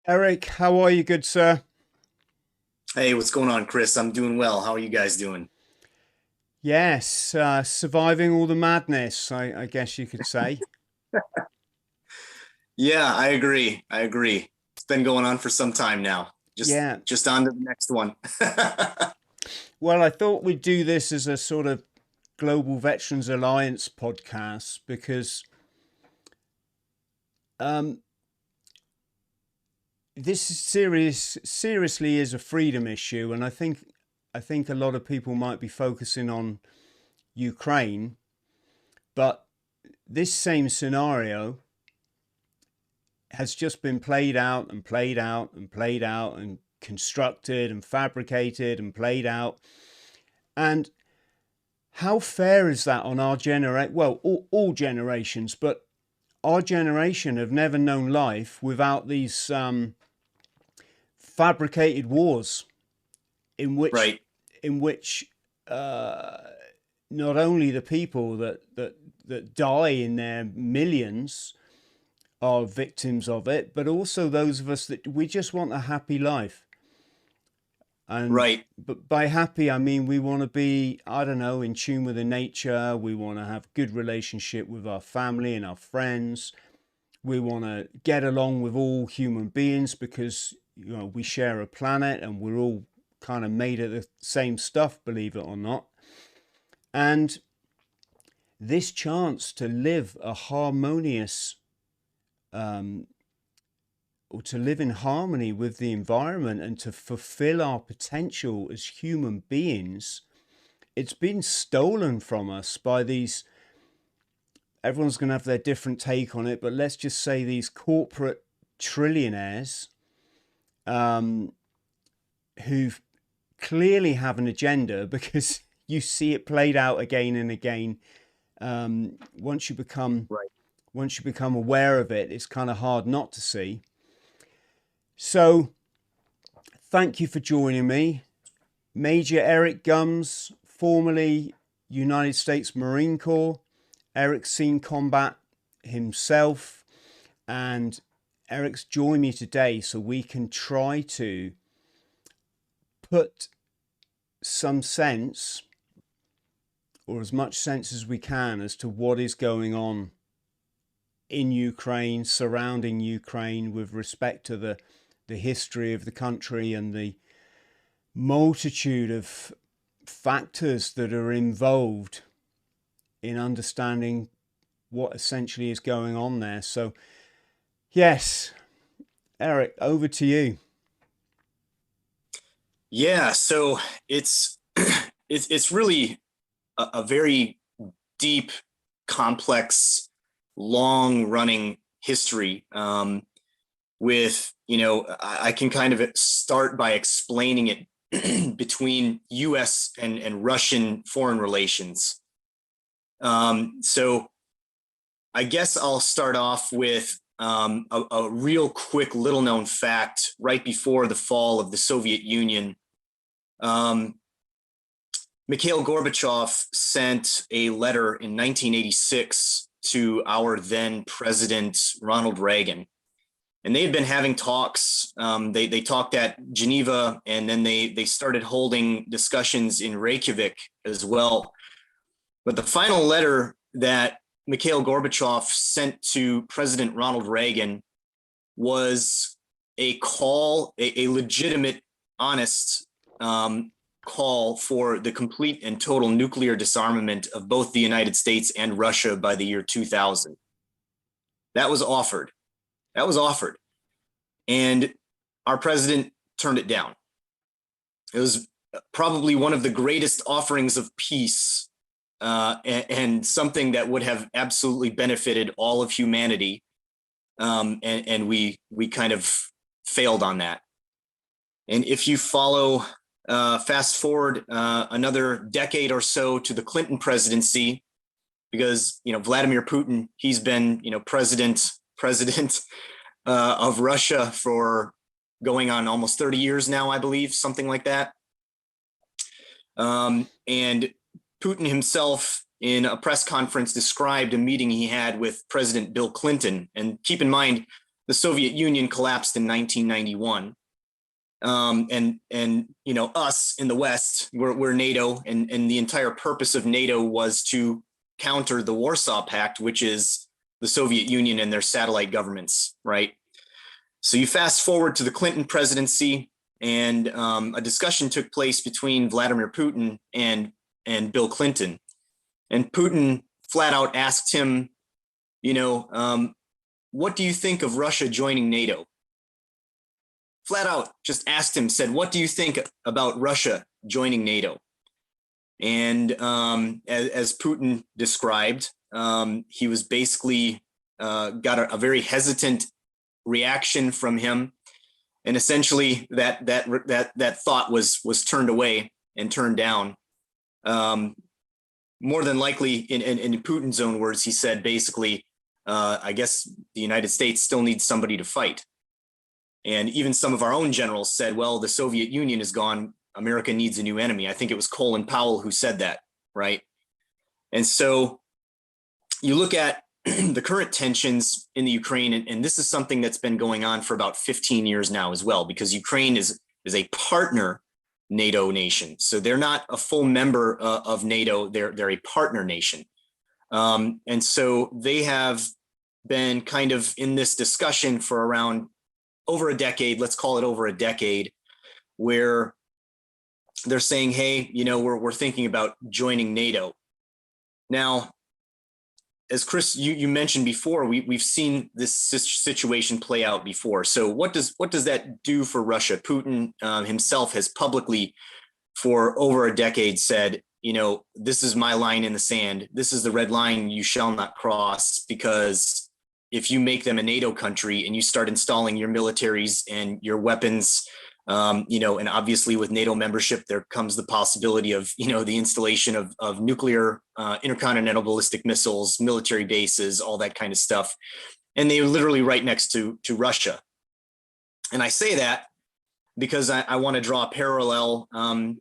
Eric, how are you, good sir? Hey, what's going on, Chris? I'm doing well. How are you guys doing? Yes, surviving all the madness, I guess you could say. Yeah, I agree. I agree. It's been going on for some time now. Just Yeah, just on to the next one. well, I thought we'd do this as a sort of Global Veterans Alliance podcast because um, this is seriously is a freedom issue, and I think a lot of people might be focusing on Ukraine, but this same scenario has just been played out and played out and played out and constructed and fabricated and played out. And how fair is that on our generation? Well, all generations, but our generation have never known life without these fabricated wars in which Right. in which uh, not only the people that die in their millions are victims of it, but also those of us that we just want a happy life. And Right. but by happy, I mean we want to be, I don't know, in tune with the nature. We want to have good relationship with our family and our friends. We want to get along with all human beings because we share a planet and we're all kind of made of the same stuff, believe it or not. And this chance to live a harmonious um, or to live in harmony with the environment and to fulfill our potential as human beings, it's been stolen from us by these. Everyone's going to have their different take on it, but let's just say these corporate trillionaires um, who clearly have an agenda because you see it played out again and again. Once you become Right. once you become aware of it, it's kind of hard not to see. So thank you for joining me. Major Eric Gumz, formerly United States Marine Corps. Eric's seen combat himself, and Eric's joined me today so we can try to put some sense, or as much sense as we can, as to what is going on in Ukraine, surrounding Ukraine, with respect to the history of the country and the multitude of factors that are involved in understanding what essentially is going on there. So, yes, Eric, over to you. Yeah, so it's it's really a very deep, complex, long-running history. With, I can kind of start by explaining it between US and Russian foreign relations. So I guess I'll start off with a real quick little known fact. Right before the fall of the Soviet Union, um, Mikhail Gorbachev sent a letter in 1986 to our then president, Ronald Reagan. And they had been having talks. They talked at Geneva, and then they started holding discussions in Reykjavik as well. But the final letter that Mikhail Gorbachev sent to President Ronald Reagan was a call, a legitimate, honest call for the complete and total nuclear disarmament of both the United States and Russia by the year 2000. That was offered. That was offered. And our president turned it down. It was probably one of the greatest offerings of peace, and something that would have absolutely benefited all of humanity. And we kind of failed on that. And if you follow, fast forward another decade or so to the Clinton presidency, because Vladimir Putin, he's been president of Russia for going on almost 30 years now, I believe, something like that. And Putin himself, in a press conference, described a meeting he had with President Bill Clinton. And keep in mind, the Soviet Union collapsed in 1991. And you know, us in the West, we're NATO, and the entire purpose of NATO was to counter the Warsaw Pact, which is the Soviet Union and their satellite governments, right? So you fast forward to the Clinton presidency, and a discussion took place between Vladimir Putin and Bill Clinton, and Putin flat out asked him, you know, what do you think of Russia joining NATO? Flat out just asked him, said, what do you think about Russia joining NATO? And as Putin described, he was basically got a very hesitant reaction from him, and essentially that thought was turned away and turned down. More than likely, in Putin's own words, he said basically, I guess the United States still needs somebody to fight. And even some of our own generals said, well, the Soviet Union is gone. America needs a new enemy. I think it was Colin Powell who said that, right? And so you look at the current tensions in the Ukraine, and this is something that's been going on for about 15 years now as well, because Ukraine is a partner NATO nation. So they're not a full member of NATO. They're a partner nation. And so they have been kind of in this discussion for around over a decade, let's call it over a decade, where they're saying, hey, you know, we're thinking about joining NATO. Now, as Chris, you mentioned before, we've seen this situation play out before. So what does that do for Russia? Putin himself has publicly for over a decade said, you know, this is my line in the sand. This is the red line you shall not cross, because if you make them a NATO country and you start installing your militaries and your weapons, you know, and obviously with NATO membership, there comes the possibility of, you know, the installation of nuclear, intercontinental ballistic missiles, military bases, all that kind of stuff. And they're literally right next to Russia. And I say that because I want to draw a parallel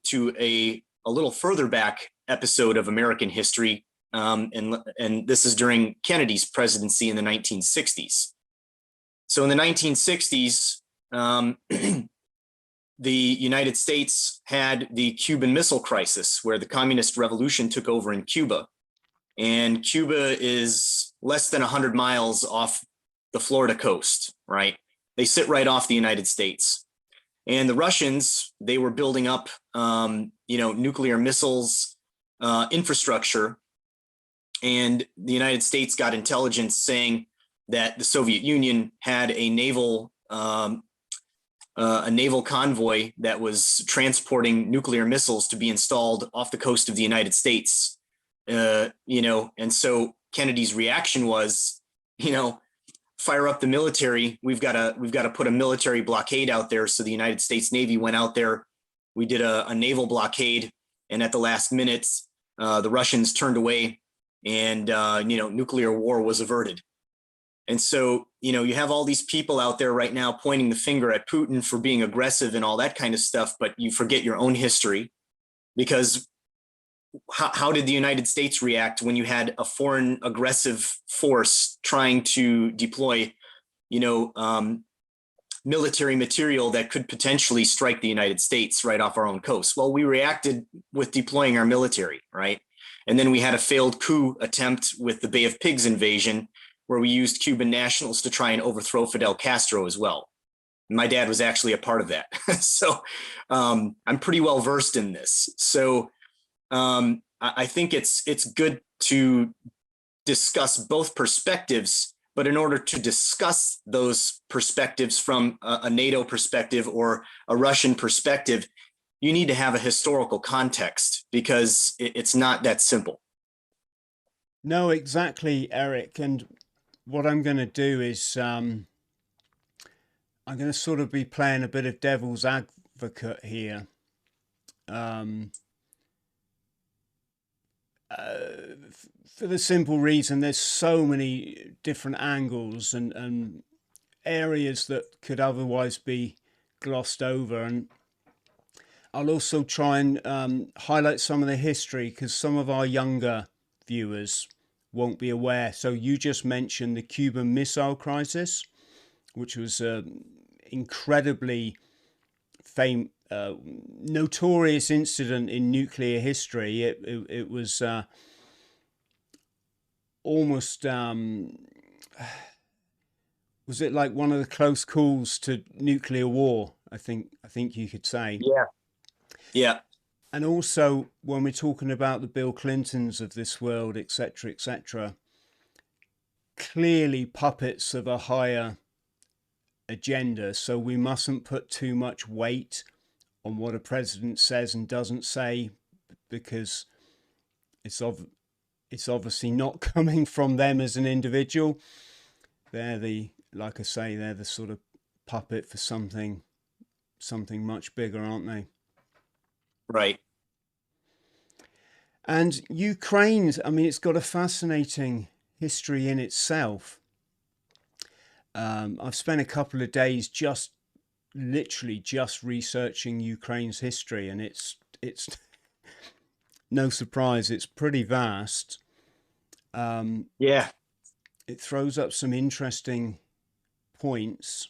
to a little further back episode of American history. And this is during Kennedy's presidency in the 1960s. So in the 1960s, the United States had the Cuban Missile Crisis, where the communist revolution took over in Cuba. And Cuba is less than 100 miles off the Florida coast, right? They sit right off the United States. And the Russians, they were building up, you know, nuclear missiles infrastructure. And the United States got intelligence saying that the Soviet Union had a naval convoy that was transporting nuclear missiles to be installed off the coast of the United States. You know, and so Kennedy's reaction was, you know, fire up the military. We've got to put a military blockade out there. So the United States Navy went out there. We did a naval blockade, and at the last minute, the Russians turned away, and you know, nuclear war was averted. And so, you know, you have all these people out there right now pointing the finger at Putin for being aggressive and all that kind of stuff, but you forget your own history, because how did the United States react when you had a foreign aggressive force trying to deploy, you know, military material that could potentially strike the United States right off our own coast? Well, we reacted with deploying our military, right? And then we had a failed coup attempt with the Bay of Pigs invasion, where we used Cuban nationals to try and overthrow Fidel Castro as well. My dad was actually a part of that. So I'm pretty well versed in this. So I think it's good to discuss both perspectives, but in order to discuss those perspectives from a NATO perspective or a Russian perspective, you need to have a historical context, because it's not that simple. No, exactly, Eric. And what I'm going to do is I'm going to sort of be playing a bit of devil's advocate here. For the simple reason there's so many different angles and areas that could otherwise be glossed over. And I'll also try and highlight some of the history, because some of our younger viewers won't be aware. So you just mentioned the Cuban Missile Crisis. which was incredibly notorious incident in nuclear history. It was almost was it like one of the close calls to nuclear war? I think you could say. Yeah. Yeah. And also, when we're talking about the Bill Clintons of this world, etc., etc., clearly puppets of a higher agenda. So we mustn't put too much weight on what a president says and doesn't say, because it's obviously not coming from them as an individual. Like I say, they're the sort of puppet for something much bigger, aren't they? Right. And Ukraine, I mean, it's got a fascinating history in itself. I've spent a couple of days literally just researching Ukraine's history, and it's no surprise, it's pretty vast. Yeah. It throws up some interesting points.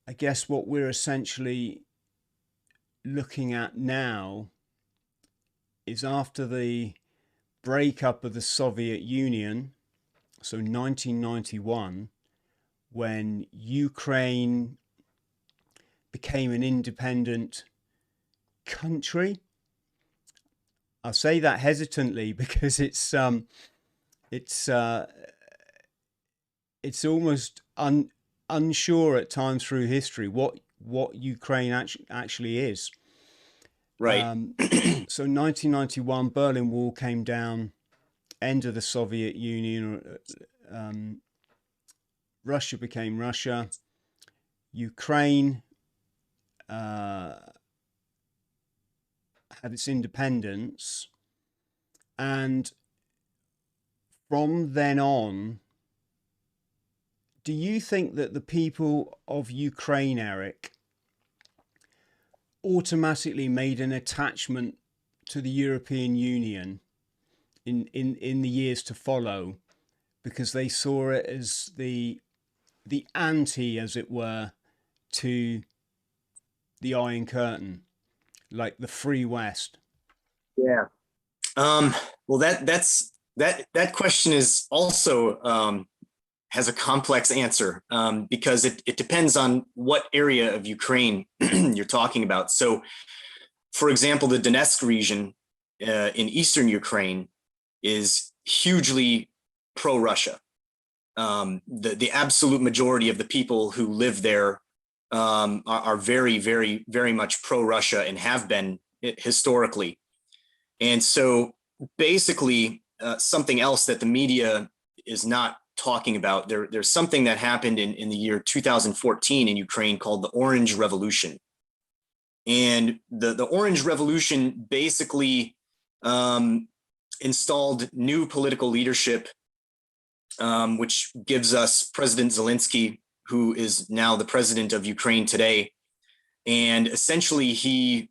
I guess what we're essentially looking at now is after the breakup of the Soviet Union, so 1991, when Ukraine became an independent country. I say that hesitantly because it's almost unsure at times through history what Ukraine actually is. Right. So 1991, Berlin Wall came down, end of the Soviet Union. Russia became Russia. Ukraine had its independence, and from then on, do you think that the people of Ukraine, Eric, automatically made an attachment to the European Union in the years to follow, because they saw it as the anti, as it were, to the Iron Curtain, like the Free West? Yeah. Well, that question is also has a complex answer, because it depends on what area of Ukraine you're talking about. So, for example, the Donetsk region in eastern Ukraine is hugely pro-Russia. The absolute majority of the people who live there are very, very, very much pro-Russia and have been historically. And so basically, something else that the media is not talking about, there's something that happened in the year 2014 in Ukraine called the Orange Revolution. And the Orange Revolution basically installed new political leadership, which gives us President Zelensky, who is now the president of Ukraine today. And essentially, he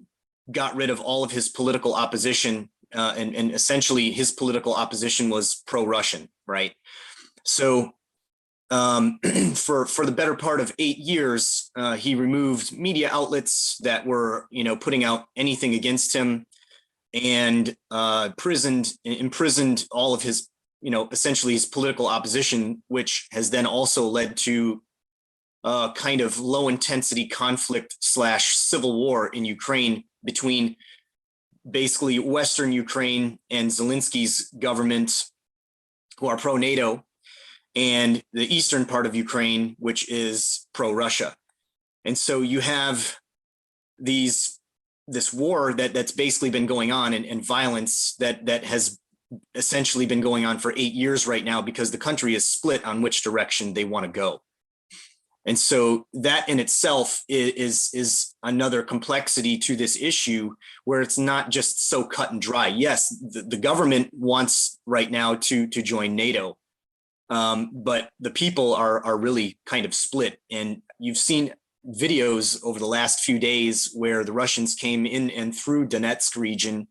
got rid of all of his political opposition, and essentially his political opposition was pro-Russian, right? So for the better part of 8 years, he removed media outlets that were, putting out anything against him, and imprisoned all of his, essentially his political opposition, which has then also led to kind of low intensity conflict / civil war in Ukraine between basically Western Ukraine and Zelensky's government, who are pro-NATO, and the eastern part of Ukraine, which is pro-Russia. And so you have this war that's basically been going on, and violence that has essentially been going on for 8 years right now, because the country is split on which direction they want to go. And so that in itself is another complexity to this issue, where it's not just so cut and dry. Yes, the government wants right now to join NATO, but the people are really kind of split. And you've seen videos over the last few days where the Russians came in and through Donetsk region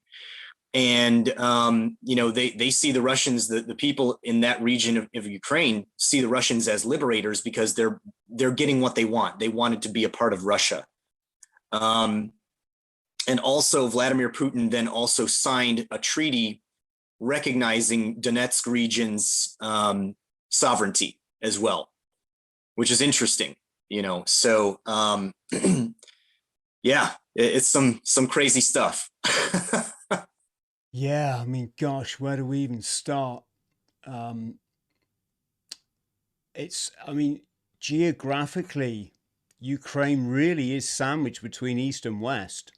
And they see the Russians, the people in that region of Ukraine see the Russians as liberators because they're getting what they want. They wanted to be a part of Russia. And also Vladimir Putin then also signed a treaty recognizing Donetsk region's sovereignty as well, which is interesting, So yeah, it's some crazy stuff. Yeah, I mean, gosh, where do we even start? Um, I mean, geographically, Ukraine really is sandwiched between East and West.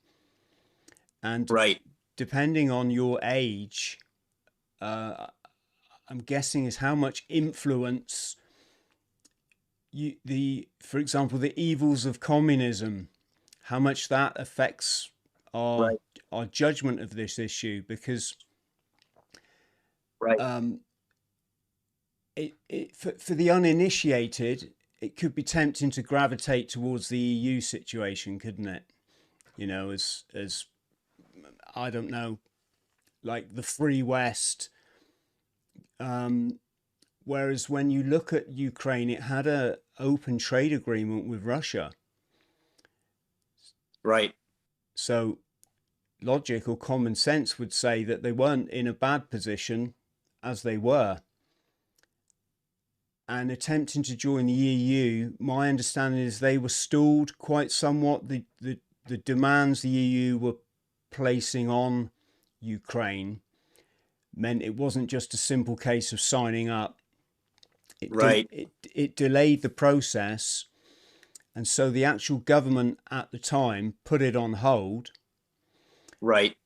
And Right. depending on your age, uh, I'm guessing is how much influence for example, the evils of communism, how much that affects our Right. our judgment of this issue, because Right. um, for the uninitiated, it could be tempting to gravitate towards the EU situation, couldn't it? As I don't know, like the free West. Whereas when you look at Ukraine, it had a open trade agreement with Russia. Right. So logic or common sense would say that they weren't in a bad position as they were. And attempting to join the EU, my understanding is they were stalled quite somewhat. The demands the EU were placing on Ukraine meant it wasn't just a simple case of signing up. Right. It delayed the process, and so the actual government at the time put it on hold. Right.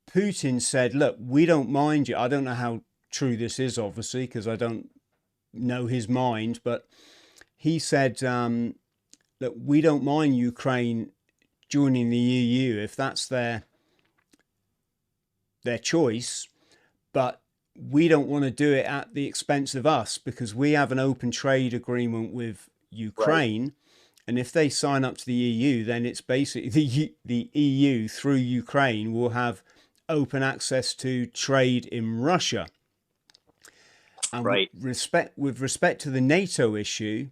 Putin said, look, we don't mind you. I don't know how true this is, obviously, because I don't know his mind, but he said, look, we don't mind Ukraine joining the EU if that's their choice, but we don't want to do it at the expense of us because we have an open trade agreement with Right. Ukraine. And if they sign up to the EU, then it's basically the EU through Ukraine will have open access to trade in Russia. And Right. with respect to the NATO issue,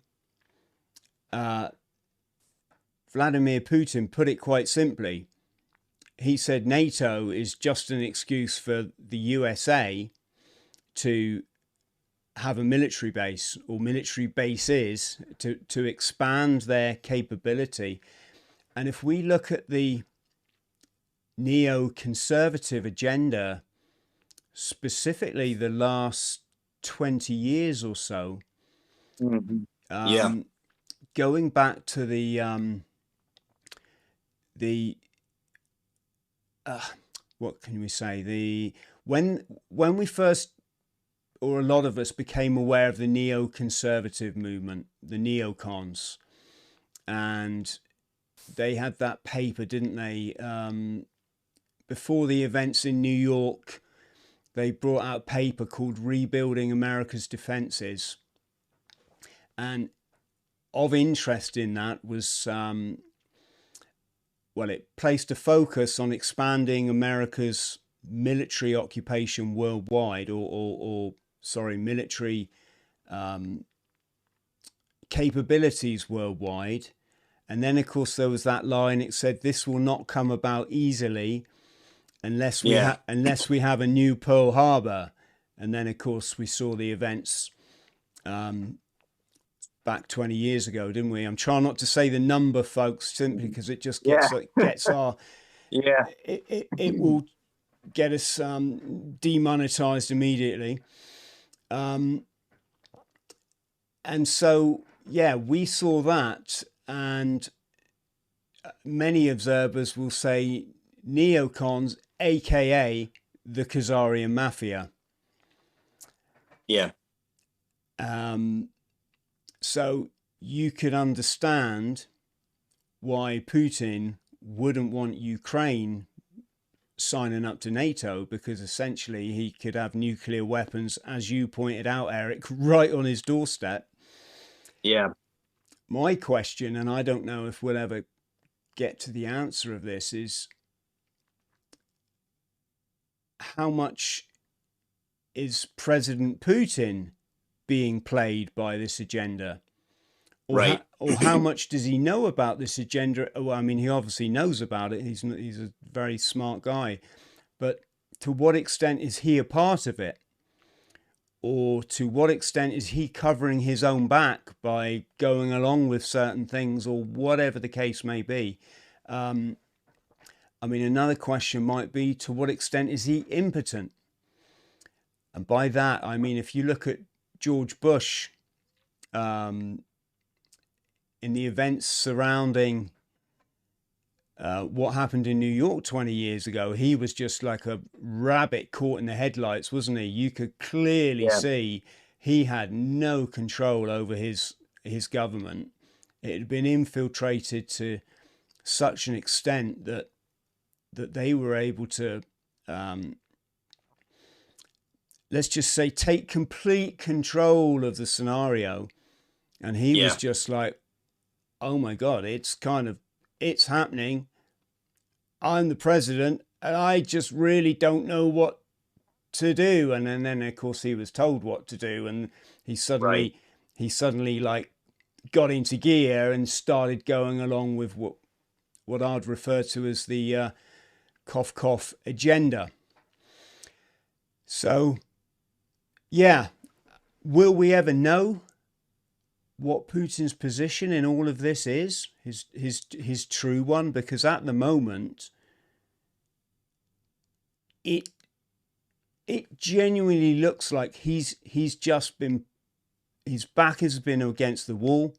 Vladimir Putin put it quite simply. He said NATO is just an excuse for the USA to have a military base or military bases to expand their capability. And if we look at the neoconservative agenda, specifically the last 20 years or so, Mm-hmm. Yeah. going back to the what can we say, when we first, or a lot of us, became aware of the neoconservative movement, the neocons, and they had that paper, didn't they? Before the events in New York, they brought out a paper called Rebuilding America's Defenses. And of interest in that was, it placed a focus on expanding America's military occupation worldwide, or military capabilities worldwide. And then, of course, there was that line. It said, "This will not come about easily unless we have a new Pearl Harbor." And then, of course, we saw the events back 20 years ago, didn't we? I'm trying not to say the number, folks, simply because it just Yeah. gets our Yeah. it will get us demonetized immediately. And so, yeah, we saw that, and many observers will say neocons, aka the Khazarian mafia. Yeah. So you could understand why Putin wouldn't want Ukraine signing up to NATO, because essentially he could have nuclear weapons, as you pointed out, Eric, right on his doorstep. Yeah. My question, and I don't know if we'll ever get to the answer of this, is how much is President Putin being played by this agenda? Right. Or how much does he know about this agenda? Well, I mean, he obviously knows about it. He's a very smart guy. But to what extent is he a part of it? Or to what extent is he covering his own back by going along with certain things, or whatever the case may be? I mean, another question might be, to what extent is he impotent? And by that, I mean, if you look at George Bush, in the events surrounding what happened in New York 20 years ago, he was just like a rabbit caught in the headlights, wasn't he? You could clearly see he had no control over his government. It had been infiltrated to such an extent that they were able to, let's just say, take complete control of the scenario. And he was just like, oh my God, it's happening. I'm the president and I just really don't know what to do. And then of course he was told what to do, and he suddenly like got into gear and started going along with what I'd refer to as the cough cough agenda. So yeah, will we ever know what Putin's position in all of this is, his true one? Because at the moment, it genuinely looks like his back has been against the wall.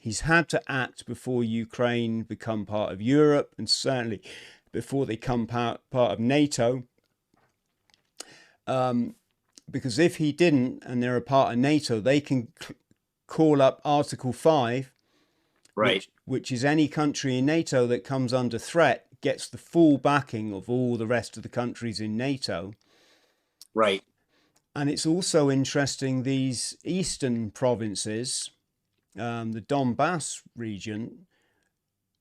He's had to act before Ukraine become part of Europe, and certainly before they become part of NATO. Because if he didn't, and they're a part of NATO, they can call up Article 5, right, which is any country in NATO that comes under threat gets the full backing of all the rest of the countries in NATO. Right. And it's also interesting, these eastern provinces, the Donbass region,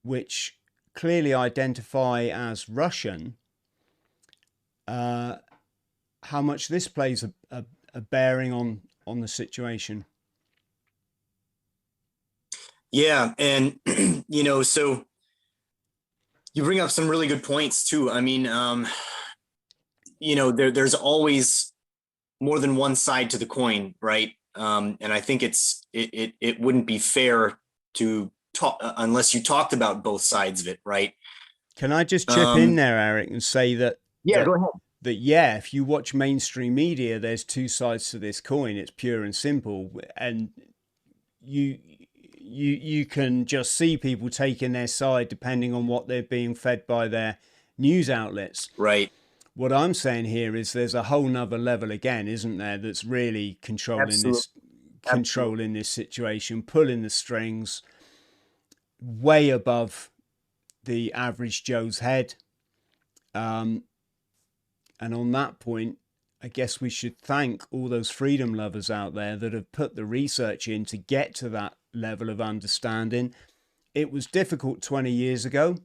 which clearly identify as Russian, how much this plays a bearing on the situation. Yeah. And, so you bring up some really good points too. I mean, there's always more than one side to the coin, right? And I think it wouldn't be fair to talk unless you talked about both sides of it, right? Can I just chip in there, Eric, and say that? Yeah, go ahead. If you watch mainstream media, there's two sides to this coin. It's pure and simple, and you can just see people taking their side depending on what they're being fed by their news outlets. Right. What I'm saying here is there's a whole nother level again, isn't there, that's really controlling this situation, pulling the strings way above the average Joe's head. And on that point, I guess we should thank all those freedom lovers out there that have put the research in to get to that level of understanding. It was difficult 20 years ago.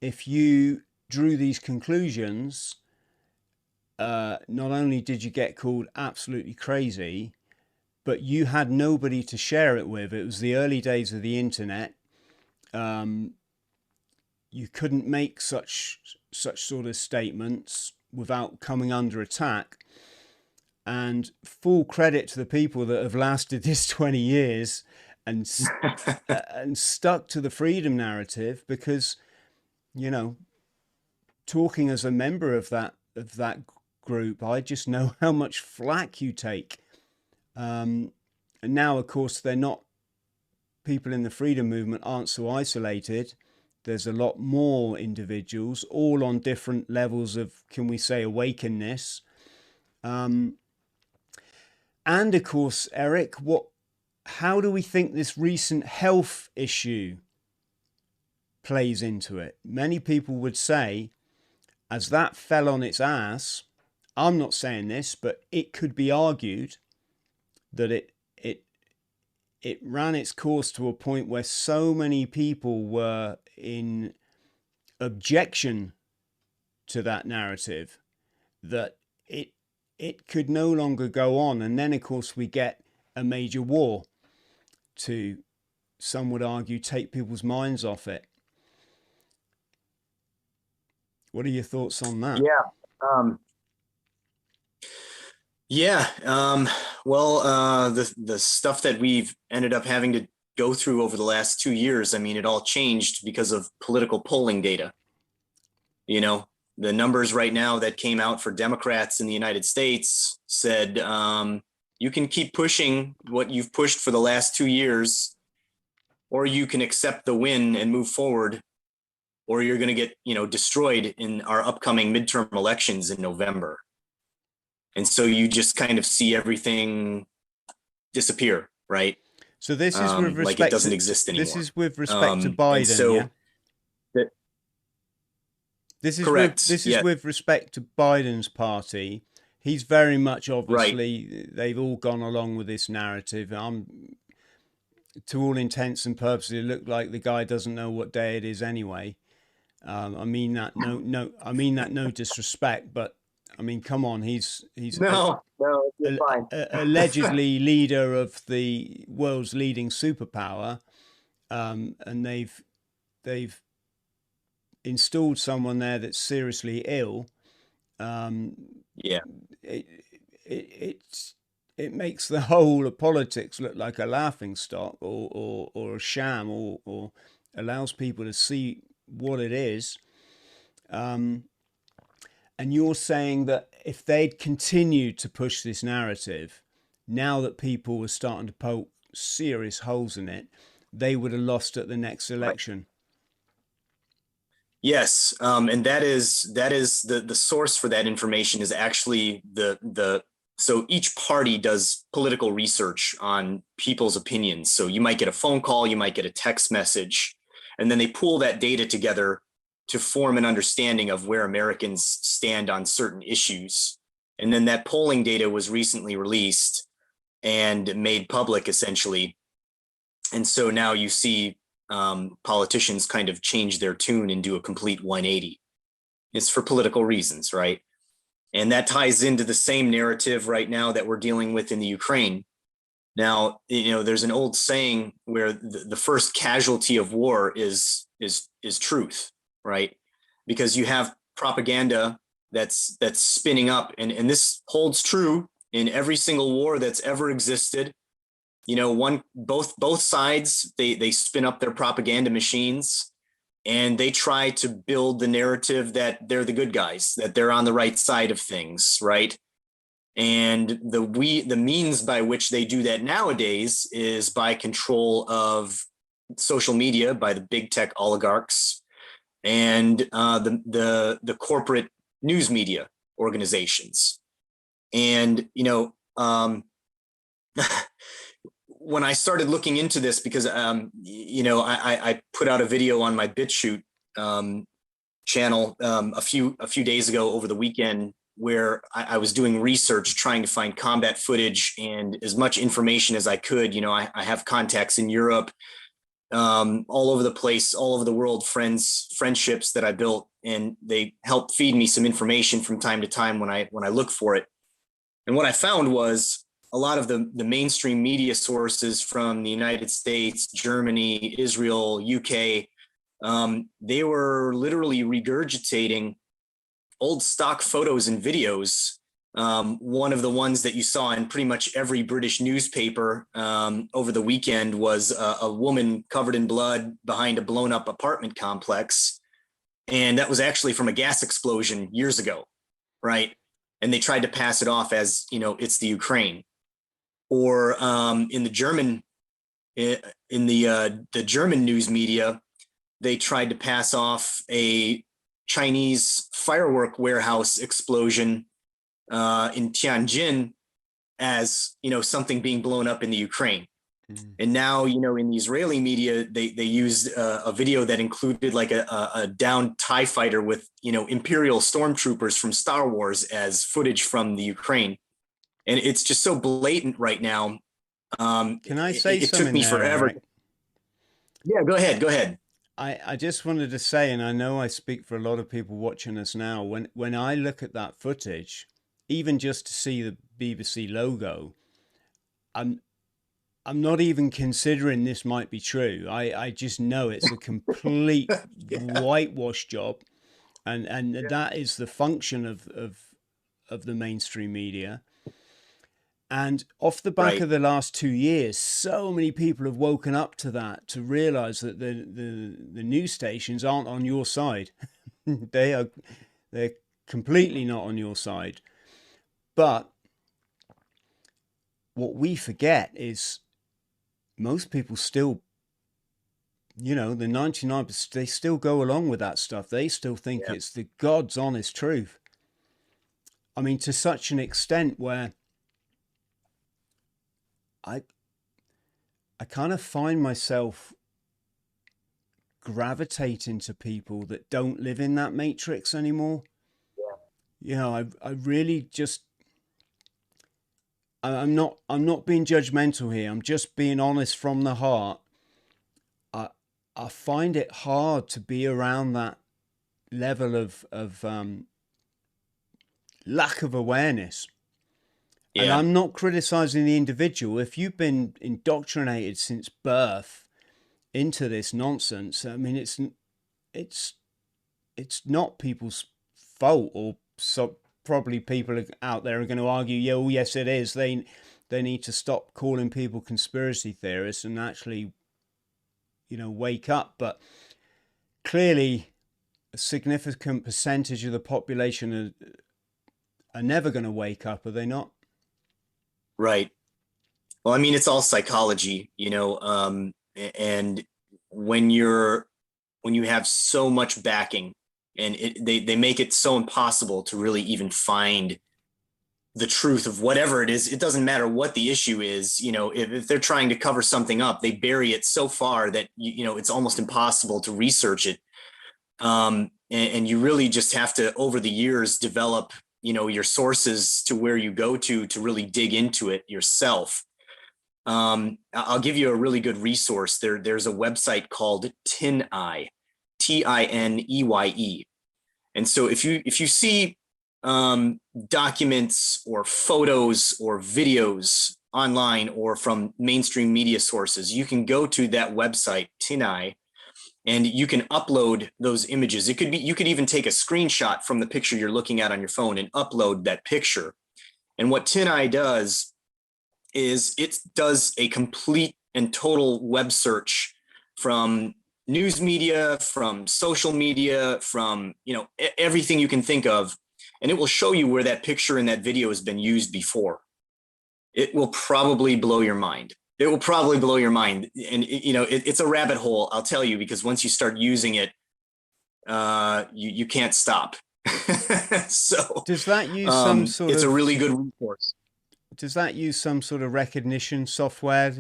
If you drew these conclusions, not only did you get called absolutely crazy, but you had nobody to share it with. It was the early days of the internet. You couldn't make such sort of statements without coming under attack. And full credit to the people that have lasted this 20 years and stuck to the freedom narrative, because, talking as a member of that group, I just know how much flack you take. And now, of course, people in the freedom movement aren't so isolated. There's a lot more individuals, all on different levels of, can we say, awakenness. And of course, Eric, how do we think this recent health issue plays into it? Many people would say, as that fell on its ass, I'm not saying this, but it could be argued that it ran its course to a point where so many people were in objection to that narrative that it could no longer go on. And then, of course, we get a major war to, some would argue, take people's minds off it. What are your thoughts on that? Yeah. Um, yeah. Well, the stuff that we've ended up having to go through over the last 2 years, I mean, it all changed because of political polling data. You know, the numbers right now that came out for Democrats in the United States said, you can keep pushing what you've pushed for the last 2 years, or you can accept the win and move forward, or you're going to get, destroyed in our upcoming midterm elections in November. And so you just kind of see everything disappear, right? So this is with like it respect doesn't to, exist anymore. this is with respect to And Biden, so yeah? This is correct. Yeah. with respect to Biden's party. He's very much, Right. obviously, they've all gone along with this narrative. To all intents and purposes, it looked like the guy doesn't know what day it is anyway. I mean that I mean that no disrespect, but I mean, come on, he's No, you're fine. allegedly leader of the world's leading superpower, and they've installed someone there that's seriously ill. Yeah. It, it makes the whole of politics look like a laughing stock, or a sham, or allows people to see what it is. And you're saying that if they'd continued to push this narrative, now that people were starting to poke serious holes in it, they would have lost at the next election. Yes, and that is the source for that information is actually the so each party does political research on people's opinions. So you might get a phone call, you might get a text message, and then they pull that data together to form an understanding of where Americans stand on certain issues. And then that polling data was recently released and made public, essentially. And so now you see politicians kind of change their tune and do a complete 180. It's for political reasons, right? And that ties into the same narrative right now that we're dealing with in the Ukraine. Now, there's an old saying where the first casualty of war is truth, right? Because you have propaganda that's spinning up, and this holds true in every single war that's ever existed. Both sides, they spin up their propaganda machines, and they try to build the narrative that they're the good guys, that they're on the right side of things, right? And the means by which they do that nowadays is by control of social media, by the big tech oligarchs, and the corporate news media organizations. And when I started looking into this, because I put out a video on my BitChute channel a few days ago over the weekend, where I was doing research trying to find combat footage and as much information as I could. I have contacts in Europe, all over the place, all over the world, friendships that I built, and they help feed me some information from time to time when I look for it. And what I found was a lot of the mainstream media sources from the United States, Germany, Israel, UK, they were literally regurgitating old stock photos and videos. One of the ones that you saw in pretty much every British newspaper over the weekend was a woman covered in blood behind a blown up apartment complex. And that was actually from a gas explosion years ago, right? And they tried to pass it off as, it's the Ukraine. Or in the German news media, they tried to pass off a Chinese firework warehouse explosion in Tianjin as something being blown up in the Ukraine. And now in the Israeli media, they used a video that included like a downed TIE fighter with Imperial stormtroopers from Star Wars as footage from the Ukraine. And it's just so blatant right now. Can I say it something took me there, forever. Eric? Yeah, go ahead. I just wanted to say, and I know I speak for a lot of people watching us now, when I look at that footage, even just to see the BBC logo, I'm I'm not even considering this might be true. I just know it's a complete Yeah. whitewash job, and that is the function of the mainstream media. And off the back Right. of the last 2 years, so many people have woken up to that, to realize that the news stations aren't on your side. They're completely not on your side. But what we forget is most people still, the 99%, they still go along with that stuff. They still think Yeah. it's the God's honest truth. I mean, to such an extent where I I kind of find myself gravitating to people that don't live in that matrix anymore. I really just I'm not being judgmental here. I'm just being honest from the heart. I I find it hard to be around that level of lack of awareness. And Yeah. I'm not criticizing the individual. If you've been indoctrinated since birth into this nonsense, I mean, it's it's not people's fault, or so probably people out there are going to argue, yeah, well, yes, it is. They need to stop calling people conspiracy theorists and actually, wake up. But clearly, a significant percentage of the population are never going to wake up, are they not? Right. Well, I mean, it's all psychology, and when you have so much backing, and they make it so impossible to really even find the truth of whatever it is. It doesn't matter what the issue is. If they're trying to cover something up, they bury it so far that it's almost impossible to research it. And you really just have to, over the years, develop your sources to where you go to really dig into it yourself. I'll give you a really good resource. There's a website called TinEye, TINEYE. And so if you see documents or photos or videos online or from mainstream media sources, you can go to that website, TinEye, and you can upload those images. You could even take a screenshot from the picture you're looking at on your phone and upload that picture. And what TinEye does is it does a complete and total web search from news media, from social media, from everything you can think of, and it will show you where that picture and that video has been used before. It will probably blow your mind. It will probably blow your mind, and it's a rabbit hole, I'll tell you, because once you start using it, you can't stop. So Does that use some sort it's a of really good resource. does that use some sort of recognition software?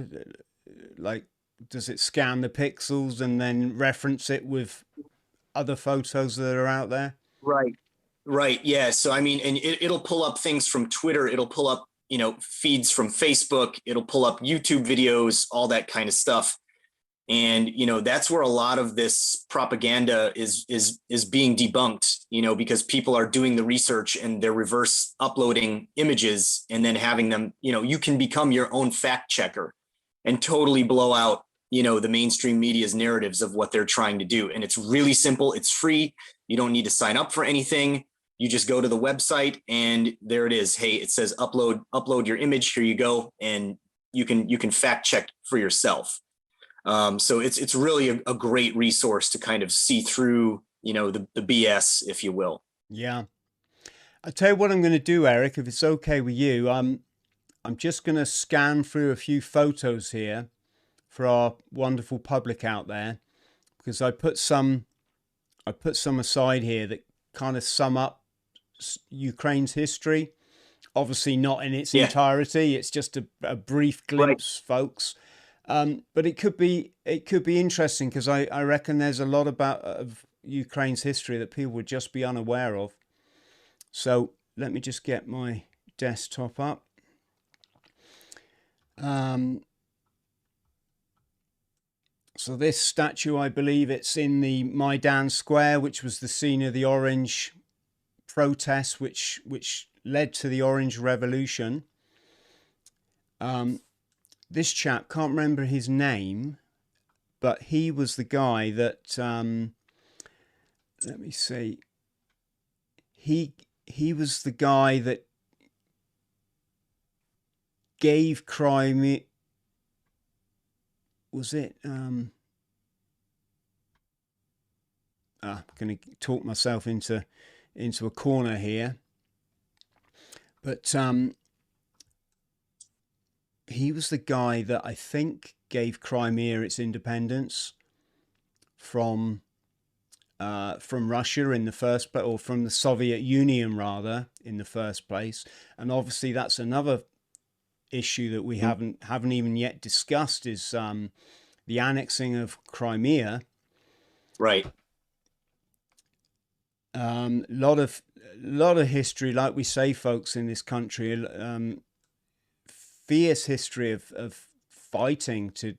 Like, does it scan the pixels and then reference it with other photos that are out there? Right. Right. Yeah. So, I mean, and it'll pull up things from Twitter. It'll pull up, feeds from Facebook. It'll pull up YouTube videos, all that kind of stuff. And, that's where a lot of this propaganda is being debunked, because people are doing the research and they're reverse uploading images and then having them, you can become your own fact checker and totally blow out, the mainstream media's narratives of what they're trying to do. And it's really simple. It's free. You don't need to sign up for anything. You just go to the website and there it is. Hey, it says upload your image. Here you go. And you can fact check for yourself. So it's really a great resource to kind of see through, the BS, if you will. Yeah. I'll tell you what I'm going to do, Eric, if it's okay with you. I'm just going to scan through a few photos here for our wonderful public out there, because I put some aside here that kind of sum up Ukraine's history. Obviously not in its Yeah. entirety. It's just a brief glimpse, right, folks. But it could be interesting, because I reckon there's a lot of Ukraine's history that people would just be unaware of. So let me just get my desktop up. So this statue, I believe it's in the Maidan Square, which was the scene of the Orange protests, which led to the Orange Revolution. This chap, can't remember his name, but he was the guy that, let me see, he was the guy that gave Crimea, was it, I'm going to talk myself into a corner here, but he was the guy that I think gave Crimea its independence from Russia in the first place, or from the Soviet Union rather, in the first place. And obviously that's another issue that we haven't even yet discussed, is the annexing of Crimea. Right. Lot of history, like we say, folks, in this country. Fierce history of fighting to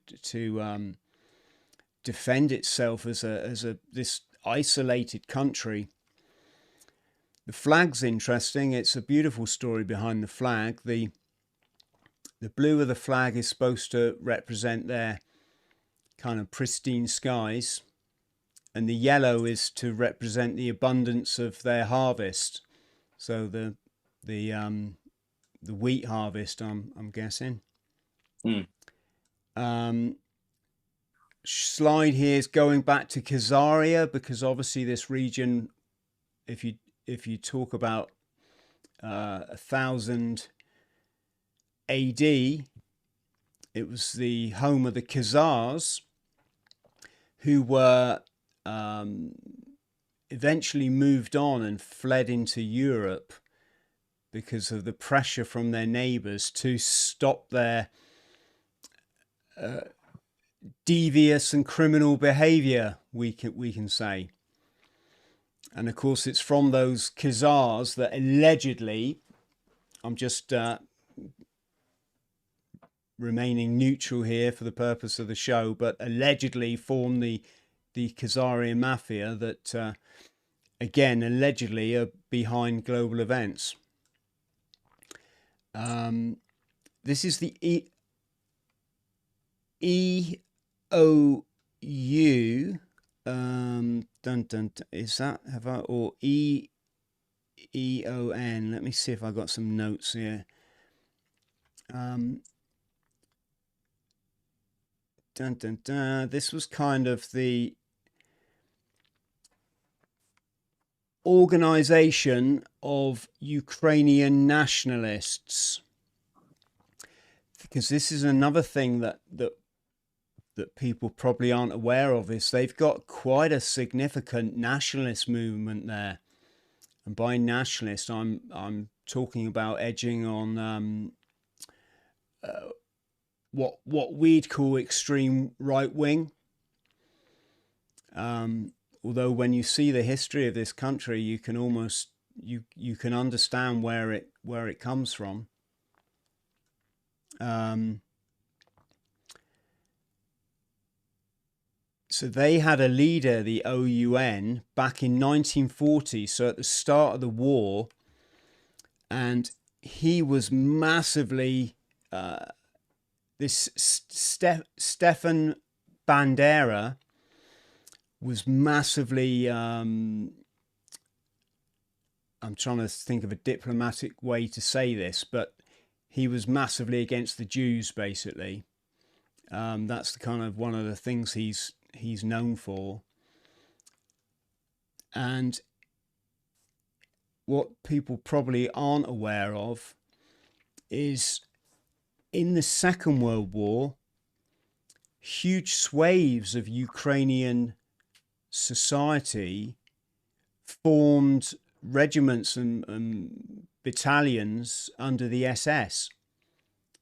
defend itself as this isolated country. The flag's interesting. It's a beautiful story behind the flag. The blue of the flag is supposed to represent their kind of pristine skies, and the yellow is to represent the abundance of their harvest. So the wheat harvest, I'm guessing. Slide here is going back to Khazaria, because obviously this region, if you talk about 1000 AD, it was the home of the Khazars, who were eventually moved on and fled into Europe because of the pressure from their neighbors to stop their devious and criminal behavior, we can say. And of course, it's from those Khazars that allegedly, I'm just remaining neutral here for the purpose of the show, but allegedly formed the Khazarian mafia that, again, allegedly are behind global events. This is the EOU. Is that, have I, or EON? Let me see if I got some notes here. This was kind of the organization of Ukrainian nationalists, because this is another thing that people probably aren't aware of, is they've got quite a significant nationalist movement there. And by nationalist, I'm talking about edging on what we'd call extreme right wing. Although when you see the history of this country, you can almost you can understand where it comes from. So they had a leader, the OUN, back in 1940, so at the start of the war, and he was massively, this Stefan Bandera was massively, I'm trying to think of a diplomatic way to say this, but he was massively against the Jews, basically. That's the kind of one of the things he's known for. And what people probably aren't aware of is in the Second World War, huge swathes of Ukrainian society formed regiments and battalions under the SS,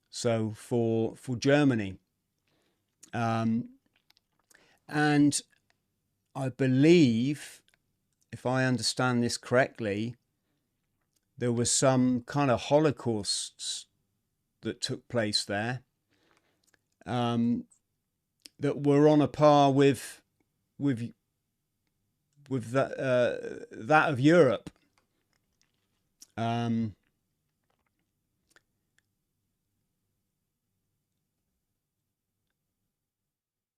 so for Germany. And I believe, if I understand this correctly, there was some kind of holocausts that took place there. that were on a par with that of Europe.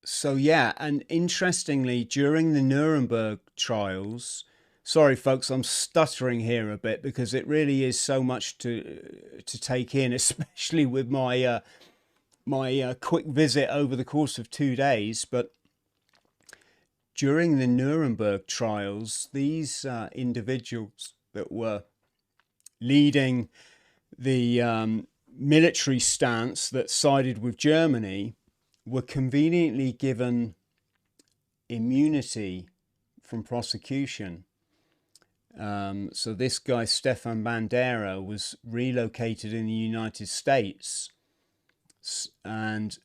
So yeah, and interestingly, during the Nuremberg trials, sorry folks, I'm stuttering here a bit because it really is so much to take in, especially with my quick visit over the course of 2 days. But during the Nuremberg trials, these individuals that were leading the military stance that sided with Germany were conveniently given immunity from prosecution. So this guy, Stefan Bandera, was relocated in the United States. And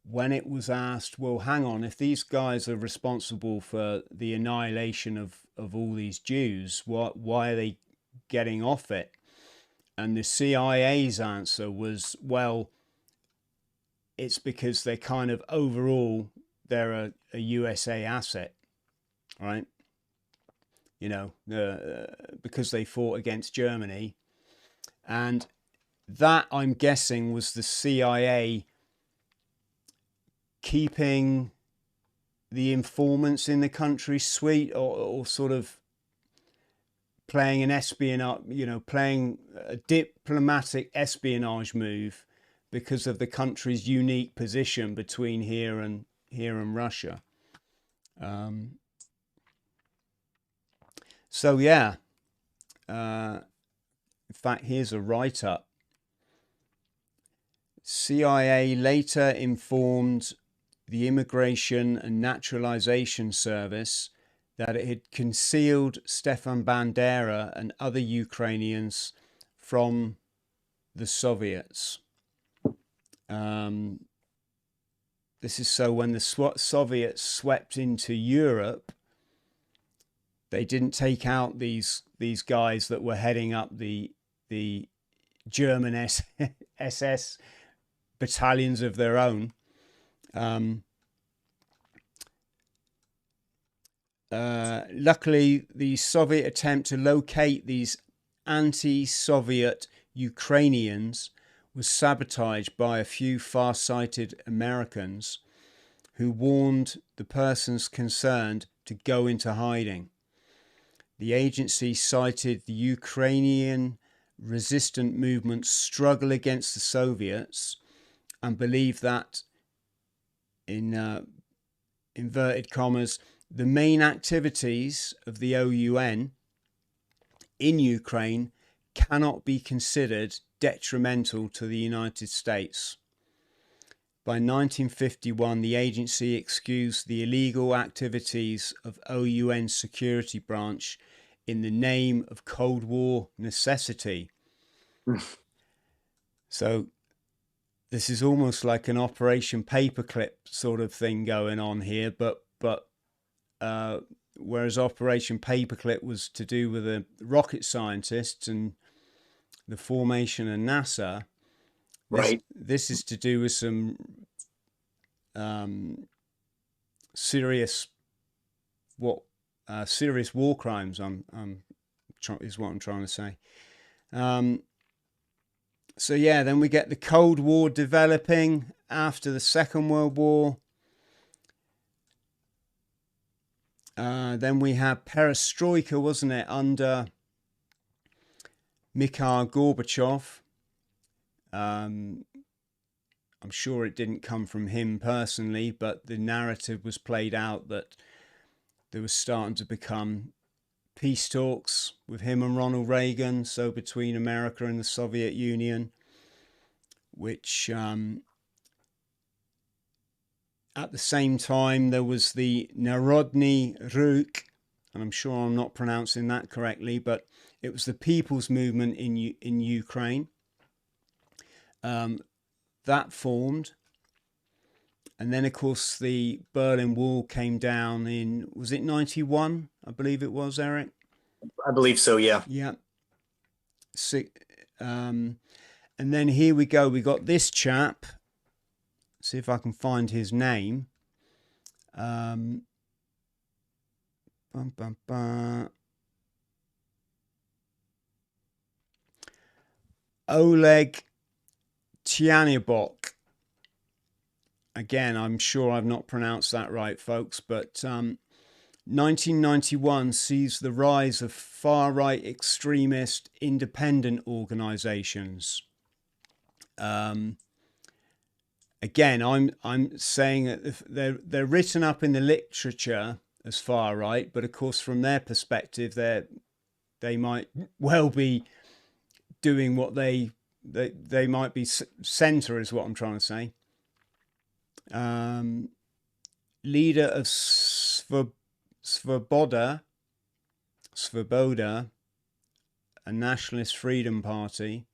when it was asked, well, hang on, if these guys are responsible for the annihilation of all these Jews, why are they getting off it? And the CIA's answer was, well, it's because they're kind of overall, they're a USA asset, right? You know, because they fought against Germany. And that, I'm guessing, was the CIA keeping the informants in the country sweet, or sort of playing an espionage, you know, playing a diplomatic espionage move because of the country's unique position between here and Russia. So yeah, in fact, here's a write-up. CIA later informed the Immigration and Naturalization Service that it had concealed Stefan Bandera and other Ukrainians from the Soviets. This is so when the Soviets swept into Europe, they didn't take out these guys that were heading up the German SS battalions of their own. Luckily, the Soviet attempt to locate these anti-Soviet Ukrainians was sabotaged by a few far-sighted Americans who warned the persons concerned to go into hiding. The agency cited the Ukrainian resistant movement's struggle against the Soviets and believed that, in inverted commas, the main activities of the OUN in Ukraine cannot be considered detrimental to the United States. By 1951, the agency excused the illegal activities of OUN security branch in the name of Cold War necessity. So this is almost like an Operation Paperclip sort of thing going on here, but whereas Operation Paperclip was to do with the rocket scientists and the formation of NASA, Right. This is to do with some serious war crimes. Is what I'm trying to say. So yeah, then we get the Cold War developing after the Second World War. Then we had perestroika, wasn't it, under Mikhail Gorbachev. I'm sure it didn't come from him personally, but the narrative was played out that there was starting to become peace talks with him and Ronald Reagan, so between America and the Soviet Union, which at the same time there was the Narodny Ruch, and I'm sure I'm not pronouncing that correctly, but it was the people's movement in Ukraine. That formed, and then of course the Berlin Wall came down in, was it 91? I believe it was, Eric. I believe so, yeah. Yeah. And then here we go. We got this chap. This see if I can find his name. Oleg Tyanibok. Again, I'm sure I've not pronounced that right, folks, but 1991 sees the rise of far-right extremist independent organizations. Again, I'm saying that they're written up in the literature as far right, but of course from their perspective, they might well be doing what they might be center, is what I'm trying to say. Leader of Svoboda, a nationalist freedom party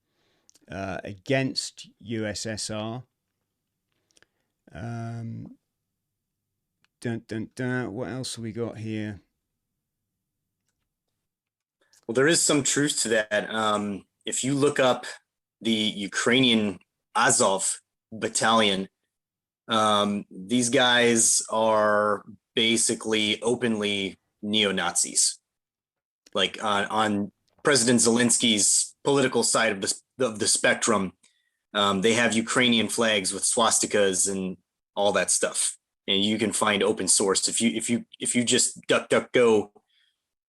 against USSR. What else have we got here? Well, there is some truth to that. If you look up the Ukrainian Azov battalion, these guys are basically openly neo-Nazis. Like on President Zelensky's political side of the spectrum, they have Ukrainian flags with swastikas and all that stuff. And you can find open source if you just DuckDuckGo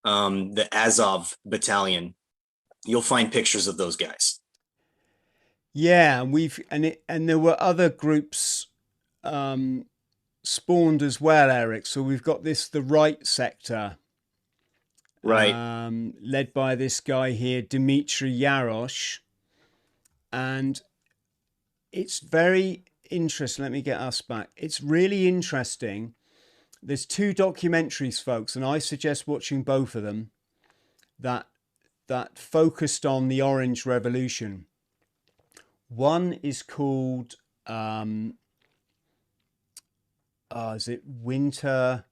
the Azov battalion, you'll find pictures of those guys. Yeah, and there were other groups spawned as well, Eric. So we've got the right sector, right, led by this guy here, Dmitry Yarosh, and it's very interesting. Let me get us back. It's really interesting. There's two documentaries, folks, and I suggest watching both of them that focused on the Orange Revolution. One is called is it Winter?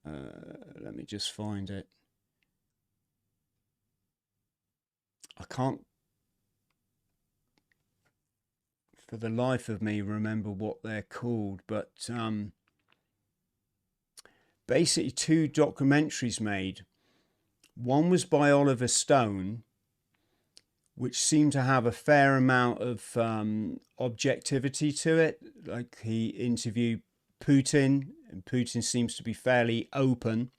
Let me just find it. I can't for the life of me remember what they're called, but basically two documentaries made. One was by Oliver Stone, which seemed to have a fair amount of objectivity to it. Like, he interviewed Putin, and Putin seems to be fairly open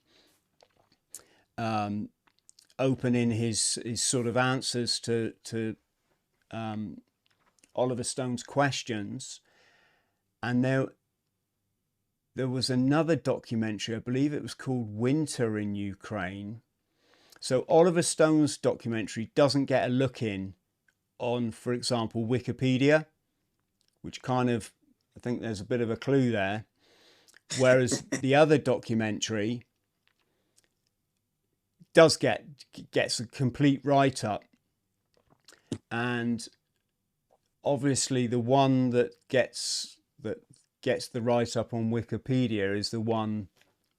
in his sort of answers to Oliver Stone's questions. And there was another documentary, I believe it was called Winter in Ukraine. So Oliver Stone's documentary doesn't get a look in on, for example, Wikipedia, which kind of, I think there's a bit of a clue there. Whereas the other documentary gets a complete write-up. And obviously the one that gets the write-up on Wikipedia is the one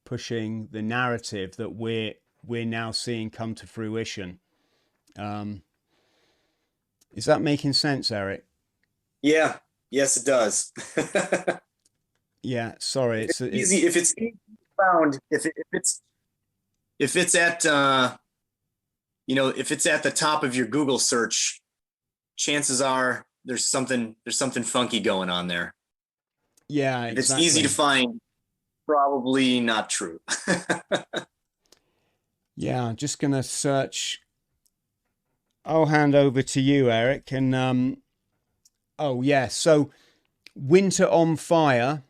pushing the narrative that we're now seeing come to fruition. Is that making sense, Eric? Yeah. Yes, it does. Yeah. Sorry. It's easy. If it's easy found, if it's at if it's at the top of your Google search, chances are there's something funky going on there. Yeah. If it's easy to find, probably not true. Yeah, I'm just going to search. I'll hand over to you, Eric. And, oh, yeah. So, Winter on Fire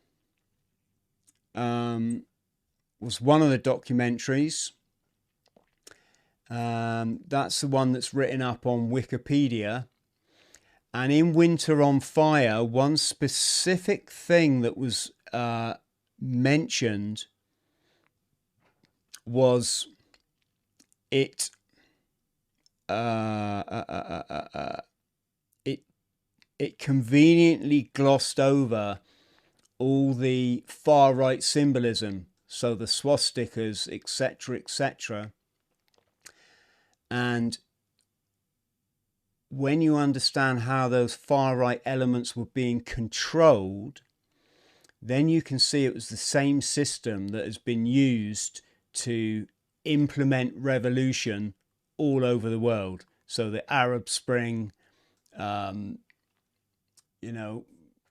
was one of the documentaries. That's the one that's written up on Wikipedia. And in Winter on Fire, one specific thing that was mentioned was it conveniently glossed over all the far right symbolism, so the swastikas, etc., and when you understand how those far right elements were being controlled, then you can see it was the same system that has been used to implement revolution all over the world. So the Arab Spring, you know,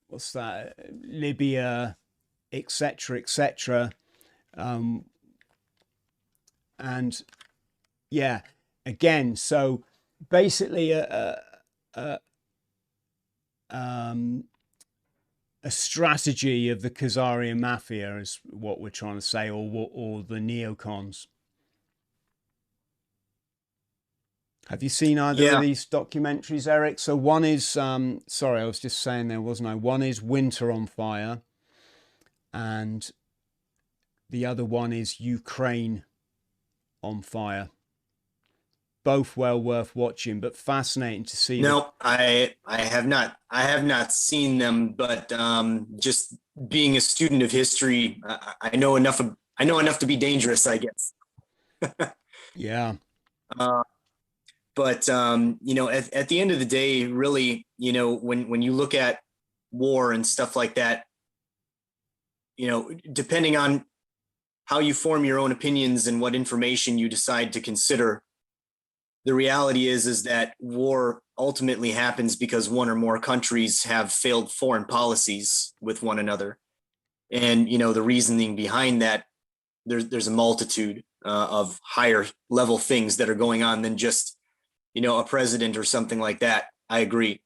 what's that, Libya, etc., etc. And yeah, again, so basically a strategy of the Khazarian mafia is what we're trying to say, or the neocons. Have you seen either of Yeah. these documentaries, Eric? So one is, sorry, I was just saying there, wasn't I? One is Winter on Fire, and the other one is Ukraine on Fire. Both well worth watching, but fascinating to see. No, I have not seen them, but just being a student of history, I know enough to be dangerous, I guess. Yeah. But you know, at the end of the day, really, you know, when you look at war and stuff like that, you know, depending on how you form your own opinions and what information you decide to consider, the reality is that war ultimately happens because one or more countries have failed foreign policies with one another. And, you know, the reasoning behind that, there's a multitude of higher level things that are going on than just, you know, a president or something like that. I agree.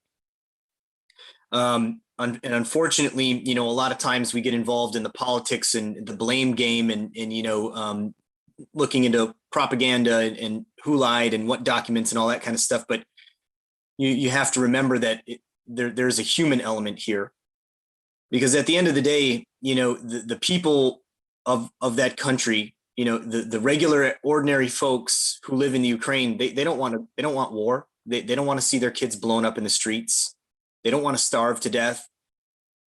And unfortunately, you know, a lot of times we get involved in the politics and the blame game and you know, looking into propaganda and who lied and what documents and all that kind of stuff. But you have to remember that there's a human element here, because at the end of the day, you know, the people of that country, you know, the regular ordinary folks who live in the Ukraine, they don't want war. They don't want to see their kids blown up in the streets. They don't want to starve to death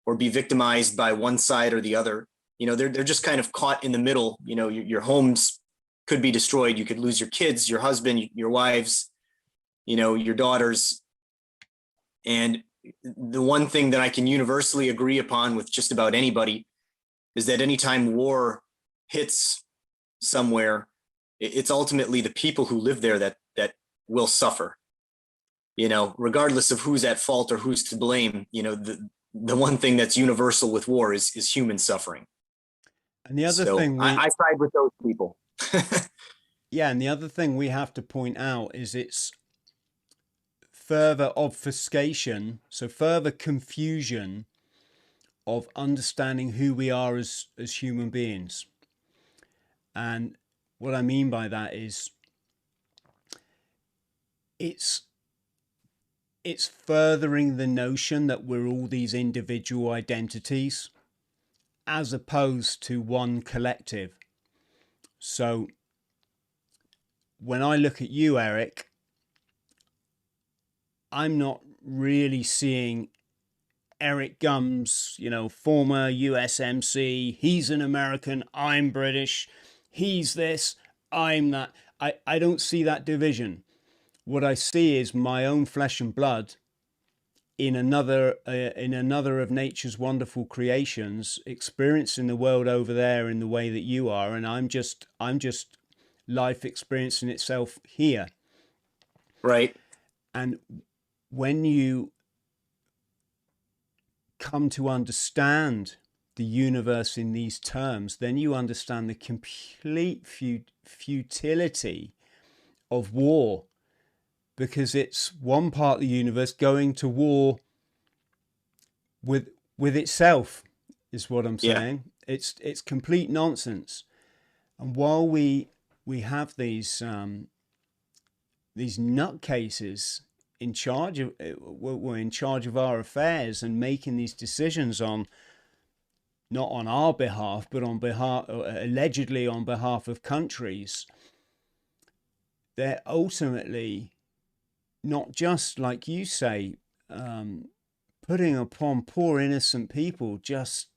or be victimized by one side or the other. You know, they're just kind of caught in the middle. You know, your homes could be destroyed. You could lose your kids, your husband, your wives, you know, your daughters. And the one thing that I can universally agree upon with just about anybody is that anytime war hits somewhere, it's ultimately the people who live there that will suffer. You know, regardless of who's at fault or who's to blame, you know, the one thing that's universal with war is human suffering. And the other So thing I side with those people. yeah, and the other thing we have to point out is it's further obfuscation, so further confusion of understanding who we are as human beings. And what I mean by that is it's furthering the notion that we're all these individual identities as opposed to one collective. So when I look at you, Eric, I'm not really seeing Eric Gumz, you know, former USMC, he's an American, I'm British, he's this, I'm that. I don't see that division. What I see is my own flesh and blood in another of nature's wonderful creations, experiencing the world over there in the way that you are, and I'm just life experiencing itself here. Right. And when you come to understand the universe in these terms, then you understand the complete futility of war, because it's one part of the universe going to war with itself, is what I'm saying. Yeah. It's complete nonsense. And while we have these nutcases in charge of, we're in charge of our affairs and making these decisions on, not on our behalf, but on behalf, allegedly on behalf of countries, they're ultimately not just, like you say, putting upon poor innocent people just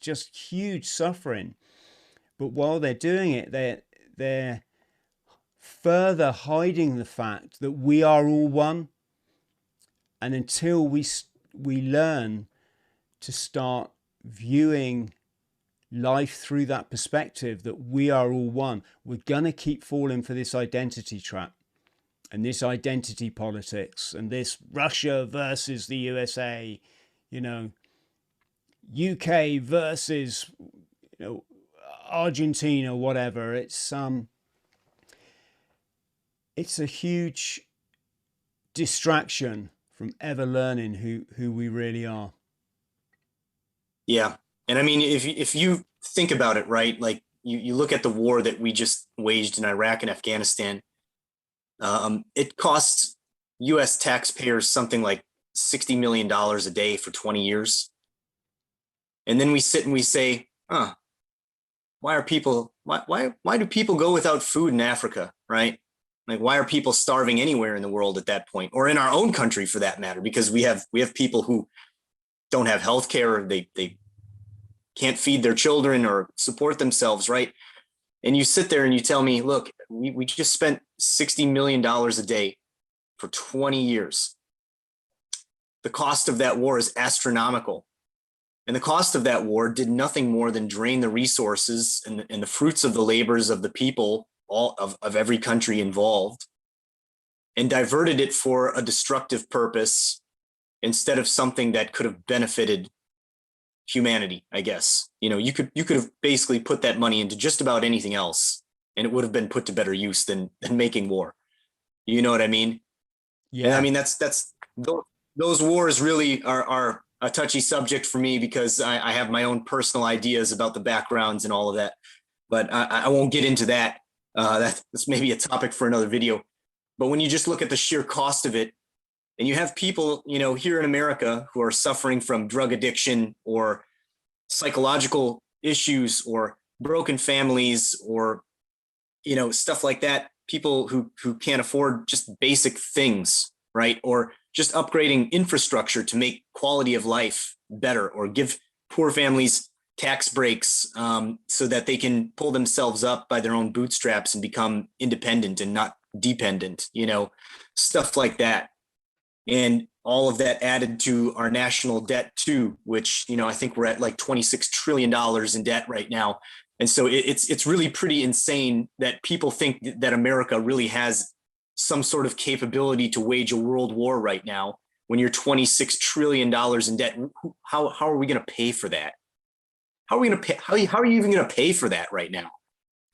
huge suffering. But while they're doing it, they're further hiding the fact that we are all one. And until we learn to start viewing life through that perspective that we are all one, we're going to keep falling for this identity trap and this identity politics and this Russia versus the USA, you know, UK versus, you know, Argentina, whatever. It's a huge distraction from ever learning who we really are. Yeah. And I mean, if you think about it, right, like you look at the war that we just waged in Iraq and Afghanistan, it costs U.S. taxpayers something like $60 million a day for 20 years. And then we sit and we say, why do people go without food in Africa, right? Like, why are people starving anywhere in the world at that point, or in our own country for that matter? Because we have people who don't have health care, they can't feed their children or support themselves, right? And you sit there and you tell me, look, we just spent $60 million a day for 20 years. The cost of that war is astronomical. And the cost of that war did nothing more than drain the resources and the fruits of the labors of the people, all of every country involved, and diverted it for a destructive purpose instead of something that could have benefited humanity, I guess. You know, you could have basically put that money into just about anything else, and it would have been put to better use than making war. You know what I mean? Yeah. And I mean, that's those wars really are a touchy subject for me, because I have my own personal ideas about the backgrounds and all of that, but I won't get into that. That's maybe a topic for another video. But when you just look at the sheer cost of it, and you have people, you know, here in America who are suffering from drug addiction or psychological issues or broken families or, you know, stuff like that, people who can't afford just basic things, right? Or just upgrading infrastructure to make quality of life better, or give poor families tax breaks so that they can pull themselves up by their own bootstraps and become independent and not dependent, you know, stuff like that. And all of that added to our national debt too, which, you know, I think we're at like $26 trillion in debt right now. And so it's really pretty insane that people think that America really has some sort of capability to wage a world war right now when you're $26 trillion in debt. How are we going to pay for that? How are we going to pay? How are you even going to pay for that right now?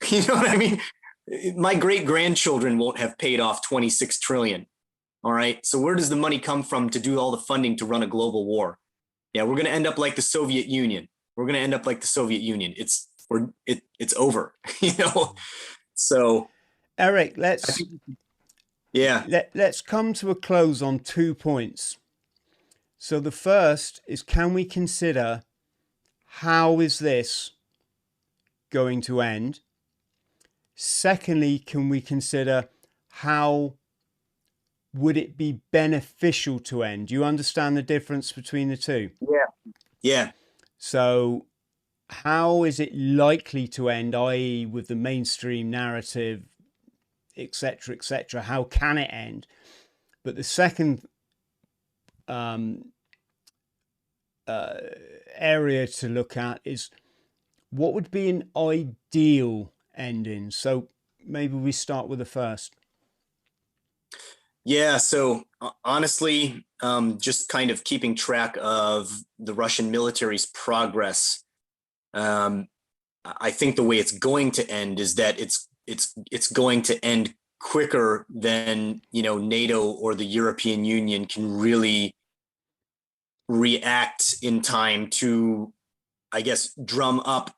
You know what I mean? My great grandchildren won't have paid off 26 trillion. All right. So where does the money come from to do all the funding to run a global war? Yeah, we're going to end up like the Soviet Union. It's over, you know? So Eric, let's come to a close on 2 points. So the first is, can we consider how is this going to end? Secondly, can we consider how would it be beneficial to end? Do you understand the difference between the two? Yeah. So how is it likely to end, i.e. with the mainstream narrative, etc., etc.? How can it end? But the second area to look at is, what would be an ideal ending? So maybe we start with the first. Yeah. So honestly, just kind of keeping track of the Russian military's progress, I think the way it's going to end is that it's going to end quicker than, you know, NATO or the European Union can really react in time to, I guess, drum up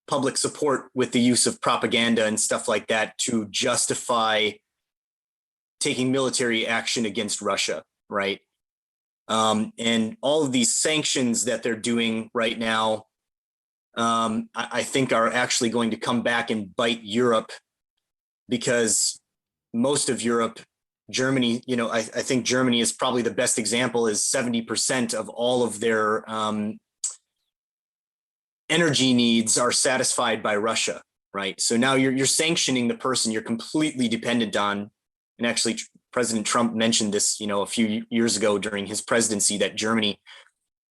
public support with the use of propaganda and stuff like that to justify taking military action against Russia, right? And all of these sanctions that they're doing right now, I think are actually going to come back and bite Europe, because most of Europe, Germany, you know, I think Germany is probably the best example, is 70% of all of their energy needs are satisfied by Russia, right? So now you're sanctioning the person you're completely dependent on. And actually, President Trump mentioned this, you know, a few years ago during his presidency, that Germany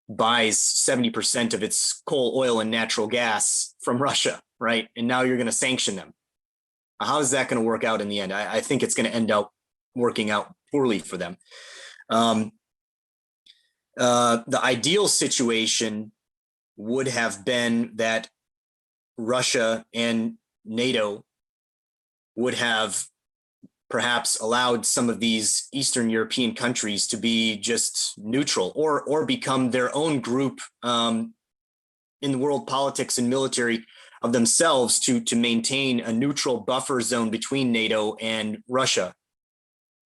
buys 70% of its coal, oil, and natural gas from Russia, right? And now you're going to sanction them. How is that going to work out in the end? I think it's going to end up working out poorly for them. The ideal situation would have been that Russia and NATO would have perhaps allowed some of these Eastern European countries to be just neutral or become their own group in the world politics and military of themselves to maintain a neutral buffer zone between NATO and Russia,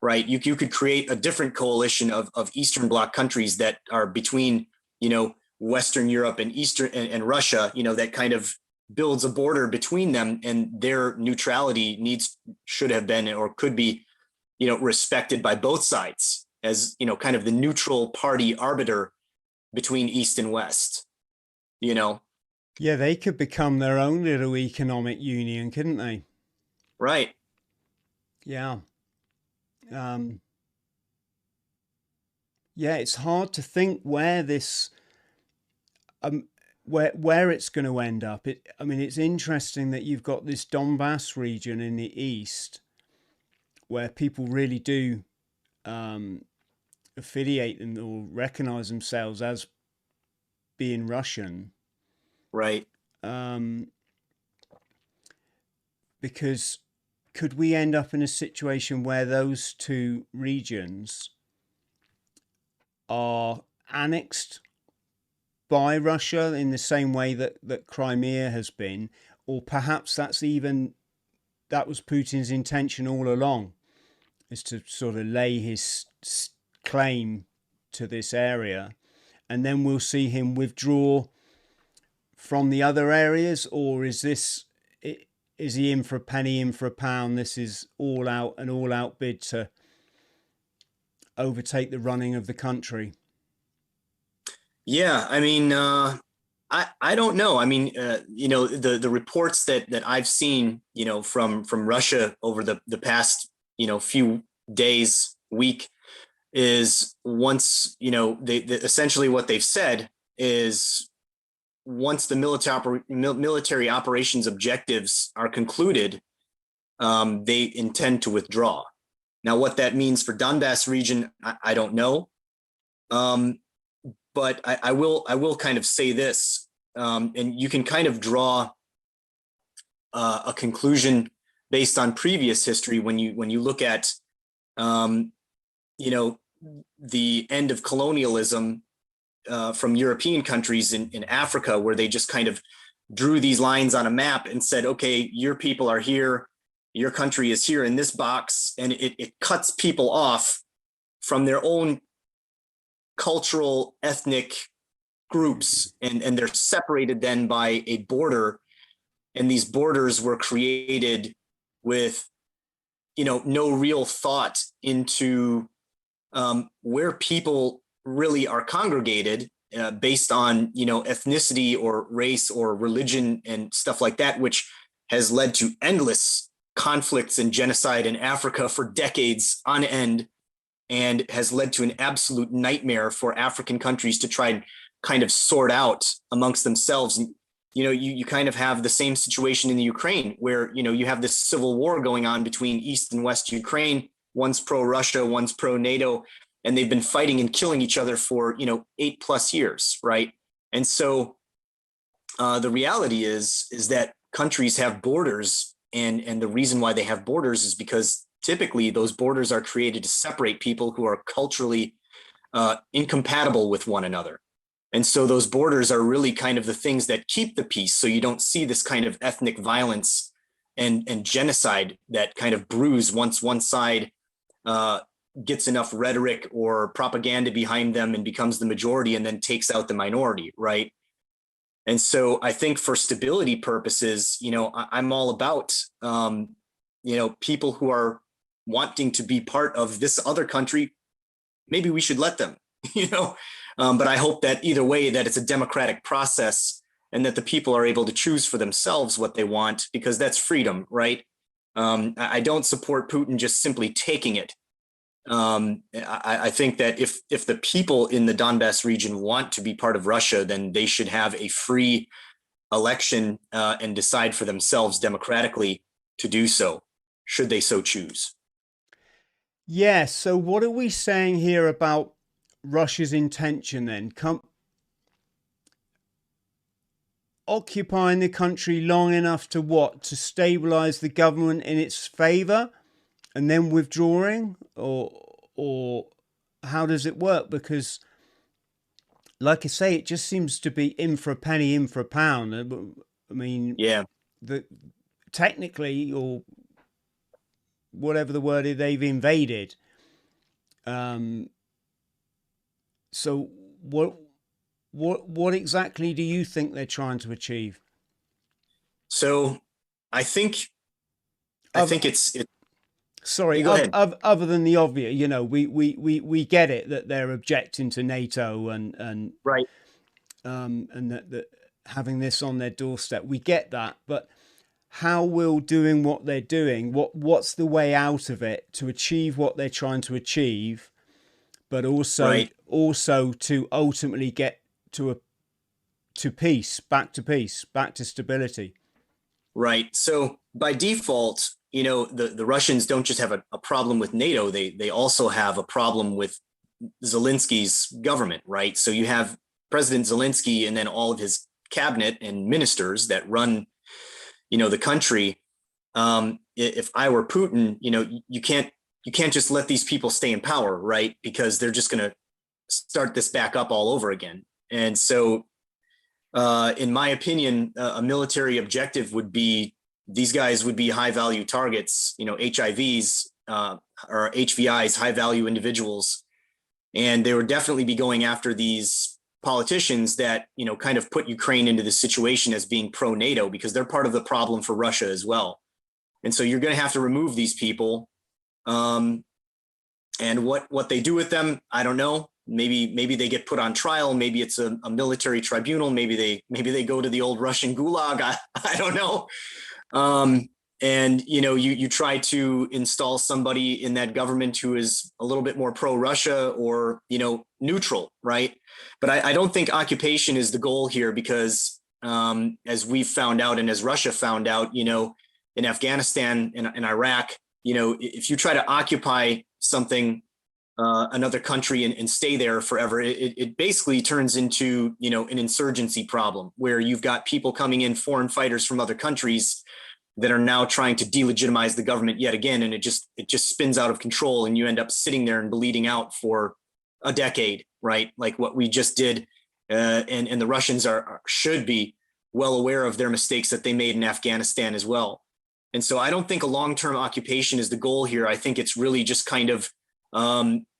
right? You could create a different coalition of Eastern Bloc countries that are between, Western Europe and Eastern and Russia, that kind of builds a border between them, and their neutrality should have been or could be, respected by both sides as, kind of the neutral party arbiter between East and West, Yeah, they could become their own little economic union, couldn't they? Right. Yeah. Yeah, it's hard to think where this, where it's going to end up. It's interesting that you've got this Donbass region in the east, where people really do affiliate them or recognize themselves as being Russian. Right. Because could we end up in a situation where those two regions are annexed by Russia in the same way that Crimea has been, or perhaps that was Putin's intention all along, is to sort of lay his claim to this area, and then we'll see him withdraw from the other areas? Or is he in for a penny, in for a pound? This is an all-out bid to overtake the running of the country. Yeah, I don't know. The reports that I've seen, from Russia over the past, few days, week, is once, they essentially what they've said is once the military operations objectives are concluded, they intend to withdraw. Now, what that means for Donbass region, I don't know. But I will kind of say this, and you can kind of draw a conclusion based on previous history when you look at, the end of colonialism from European countries in Africa, where they just kind of drew these lines on a map and said, okay, your people are here, your country is here in this box, and it cuts people off from their own cultural, ethnic groups, and they're separated then by a border, and these borders were created with, no real thought into where people really are congregated based on, ethnicity or race or religion and stuff like that, which has led to endless conflicts and genocide in Africa for decades on end, and has led to an absolute nightmare for African countries to try and kind of sort out amongst themselves. And, you kind of have the same situation in the Ukraine, where, you have this civil war going on between East and West Ukraine. One's pro-Russia, one's pro-NATO, and they've been fighting and killing each other for, 8+ years, right? And so the reality is that countries have borders, and the reason why they have borders is because typically those borders are created to separate people who are culturally incompatible with one another. And so those borders are really kind of the things that keep the peace. So you don't see this kind of ethnic violence and genocide that kind of brews once one side gets enough rhetoric or propaganda behind them and becomes the majority, and then takes out the minority, right? And so I think for stability purposes, I'm all about, people who are wanting to be part of this other country. Maybe we should let them, but I hope that either way, that it's a democratic process, and that the people are able to choose for themselves what they want, because that's freedom, right? I don't support Putin just simply taking it. I think that if the people in the Donbass region want to be part of Russia, then they should have a free election and decide for themselves democratically to do so, should they so choose. Yeah. So what are we saying here about Russia's intention then? Occupying the country long enough to what? To stabilize the government in its favor and then withdrawing, or how does it work? Because like I say, it just seems to be in for a penny, in for a pound. I mean, Yeah. the technically, or whatever the word is, they've invaded. Um, so what exactly do you think they're trying to achieve? So I think Other, it's sorry, you go ahead. other than the obvious, you know, we get it that they're objecting to NATO Right. and that having this on their doorstep, we get that, but how will doing what they're doing, what's the way out of it to achieve what they're trying to achieve, but Right. also to ultimately get to peace, back to stability. Right. So by default, the Russians don't just have a problem with NATO, they also have a problem with Zelensky's government, right? So you have President Zelensky and then all of his cabinet and ministers that run, the country. If I were Putin, you can't just let these people stay in power, right? Because they're just going to start this back up all over again. And so, in my opinion, a military objective would be these guys would be high value targets, HIVs or HVIs, high value individuals. And they would definitely be going after these politicians that, kind of put Ukraine into the situation as being pro NATO, because they're part of the problem for Russia as well. And so you're going to have to remove these people. And what they do with them, I don't know. Maybe they get put on trial. Maybe it's a military tribunal. Maybe they go to the old Russian gulag. I don't know. And you try to install somebody in that government who is a little bit more pro-Russia or neutral, right? But I don't think occupation is the goal here, because as we've found out and as Russia found out, in Afghanistan and Iraq, if you try to occupy something, another country and stay there forever, it basically turns into an insurgency problem where you've got people coming in, foreign fighters from other countries that are now trying to delegitimize the government yet again, and it just spins out of control, and you end up sitting there and bleeding out for a decade, right? Like what we just did, and the Russians should be well aware of their mistakes that they made in Afghanistan as well. And so I don't think a long-term occupation is the goal here. I think it's really just kind of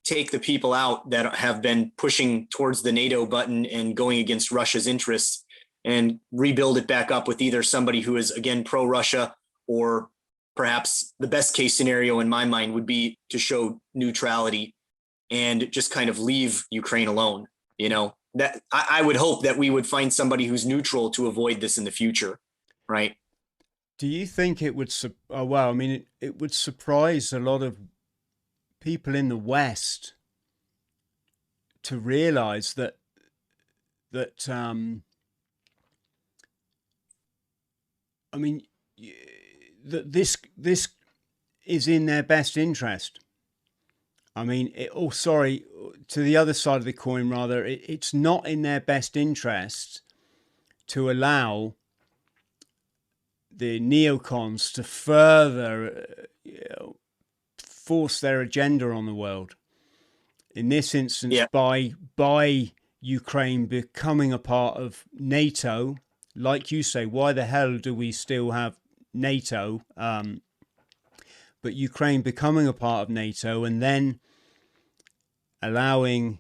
take the people out that have been pushing towards the NATO button and going against Russia's interests, and rebuild it back up with either somebody who is, again, pro-Russia, or perhaps the best case scenario in my mind would be to show neutrality and just kind of leave Ukraine alone. That I would hope that we would find somebody who's neutral to avoid this in the future, right? Do you think it would, well, I mean, it would surprise a lot of people in the West to realize that I mean, that this is in their best interest. I mean, to the other side of the coin, rather, it's not in their best interest to allow the neocons to further force their agenda on the world. In this instance, Yeah. by Ukraine becoming a part of NATO. Like you say, why the hell do we still have NATO? But Ukraine becoming a part of NATO and then allowing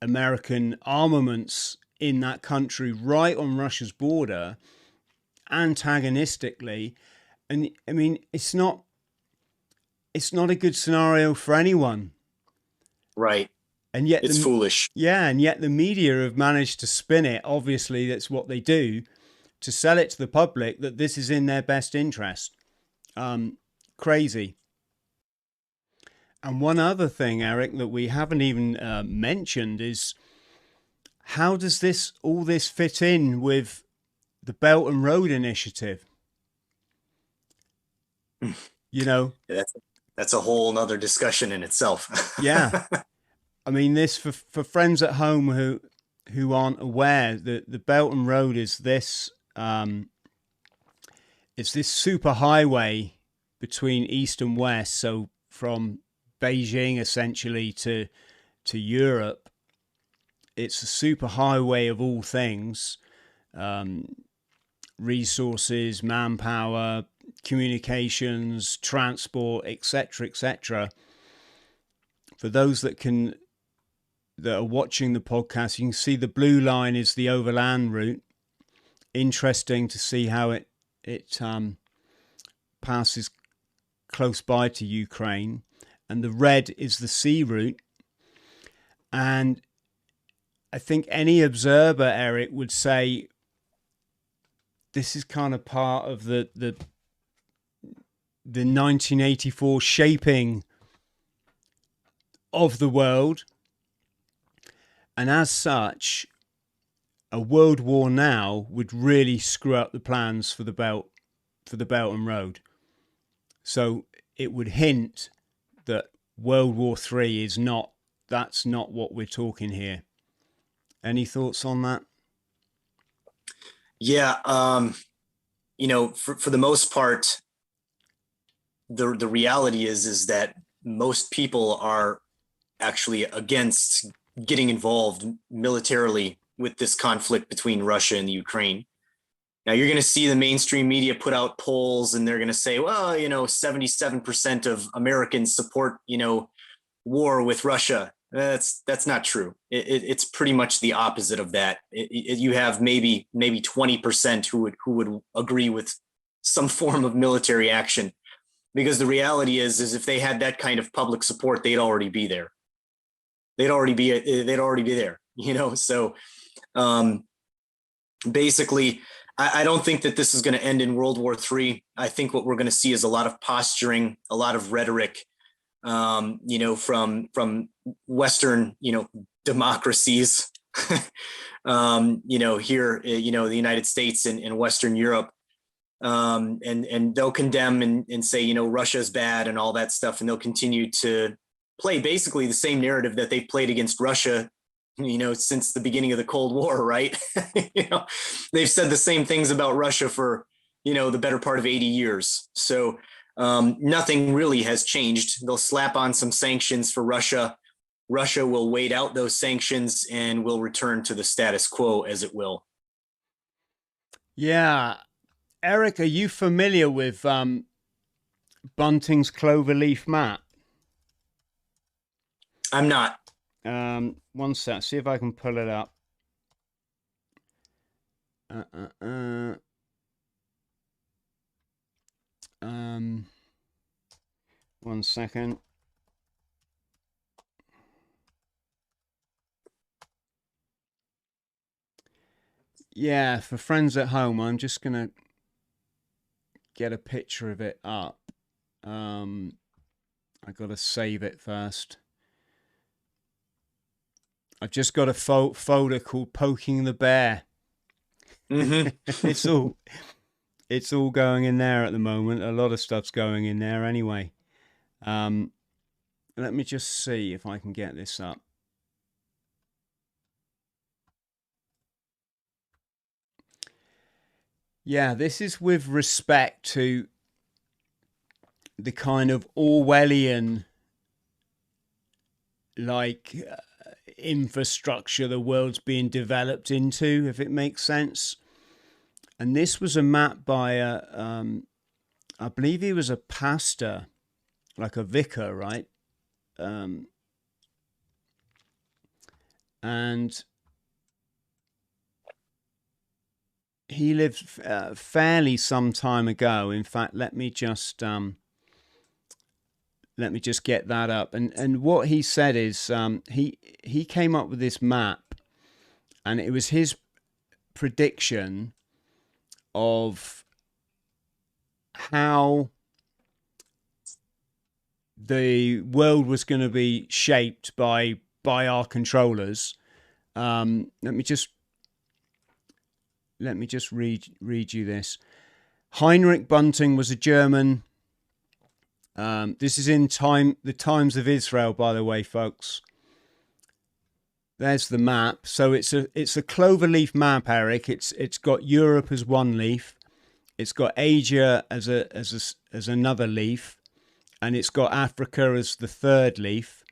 American armaments in that country right on Russia's border, antagonistically. And I mean, it's not a good scenario for anyone. Right. And yet it's foolish. Yeah, and yet the media have managed to spin it. Obviously, that's what they do, to sell it to the public that this is in their best interest. Crazy. And one other thing, Eric, that we haven't even mentioned is how does all this fit in with the Belt and Road Initiative? You know, That's a whole nother discussion in itself. yeah. I mean, this for friends at home who aren't aware, the Belt and Road is this it's this super highway between east and west. So from Beijing essentially to Europe, it's a super highway of all things, resources, manpower, communications, transport, etc., etc. For those that are watching the podcast, you can see the blue line is the overland route. Interesting to see how it passes close by to Ukraine, and the red is the sea route. And I think any observer, Eric, would say this is kind of part of the 1984 shaping of the world, and as such, a world war now would really screw up the plans for the Belt and Road. So it would hint that World War III is not. That's not what we're talking here. Any thoughts on that? Yeah, for the most part, the reality is that most people are actually against getting involved militarily with this conflict between Russia and the Ukraine. Now you're going to see the mainstream media put out polls, and they're going to say, well, 77% of Americans support, war with Russia. That's not true. It's pretty much the opposite of that. You have maybe 20% who would agree with some form of military action, because the reality is if they had that kind of public support, they'd already be there. They'd already be there. So basically, I don't think that this is going to end in World War III. I think what we're going to see is a lot of posturing, a lot of rhetoric, from Western, democracies, here, the United States and Western Europe. And they'll condemn and say, Russia's bad and all that stuff. And they'll continue to play basically the same narrative that they've played against Russia, since the beginning of the Cold War, right? They've said the same things about Russia for, the better part of 80 years. So nothing really has changed. They'll slap on some sanctions for Russia. Russia will wait out those sanctions and will return to the status quo as it will. Yeah. Eric, are you familiar with Bunting's cloverleaf map? I'm not. One sec. See if I can pull it up. One second. Yeah, for friends at home, I'm just gonna get a picture of it up. I gotta save it first. I've just got a folder called "Poking the Bear." Mm-hmm. it's all going in there at the moment. A lot of stuff's going in there anyway. Let me just see if I can get this up. Yeah, this is with respect to the kind of Orwellian infrastructure the world's being developed into, if it makes sense. And this was a map by I believe he was a pastor, like a vicar, right? And he lived fairly some time ago. In fact, let me just get that up. And what he said is he came up with this map, and it was his prediction of how the world was going to be shaped by our controllers. Let me just read you this. Heinrich Bunting was a German. This is in the Times of Israel, by the way, folks. There's the map. So it's a cloverleaf map, Eric. It's got Europe as one leaf, it's got Asia as another leaf, and it's got Africa as the third leaf.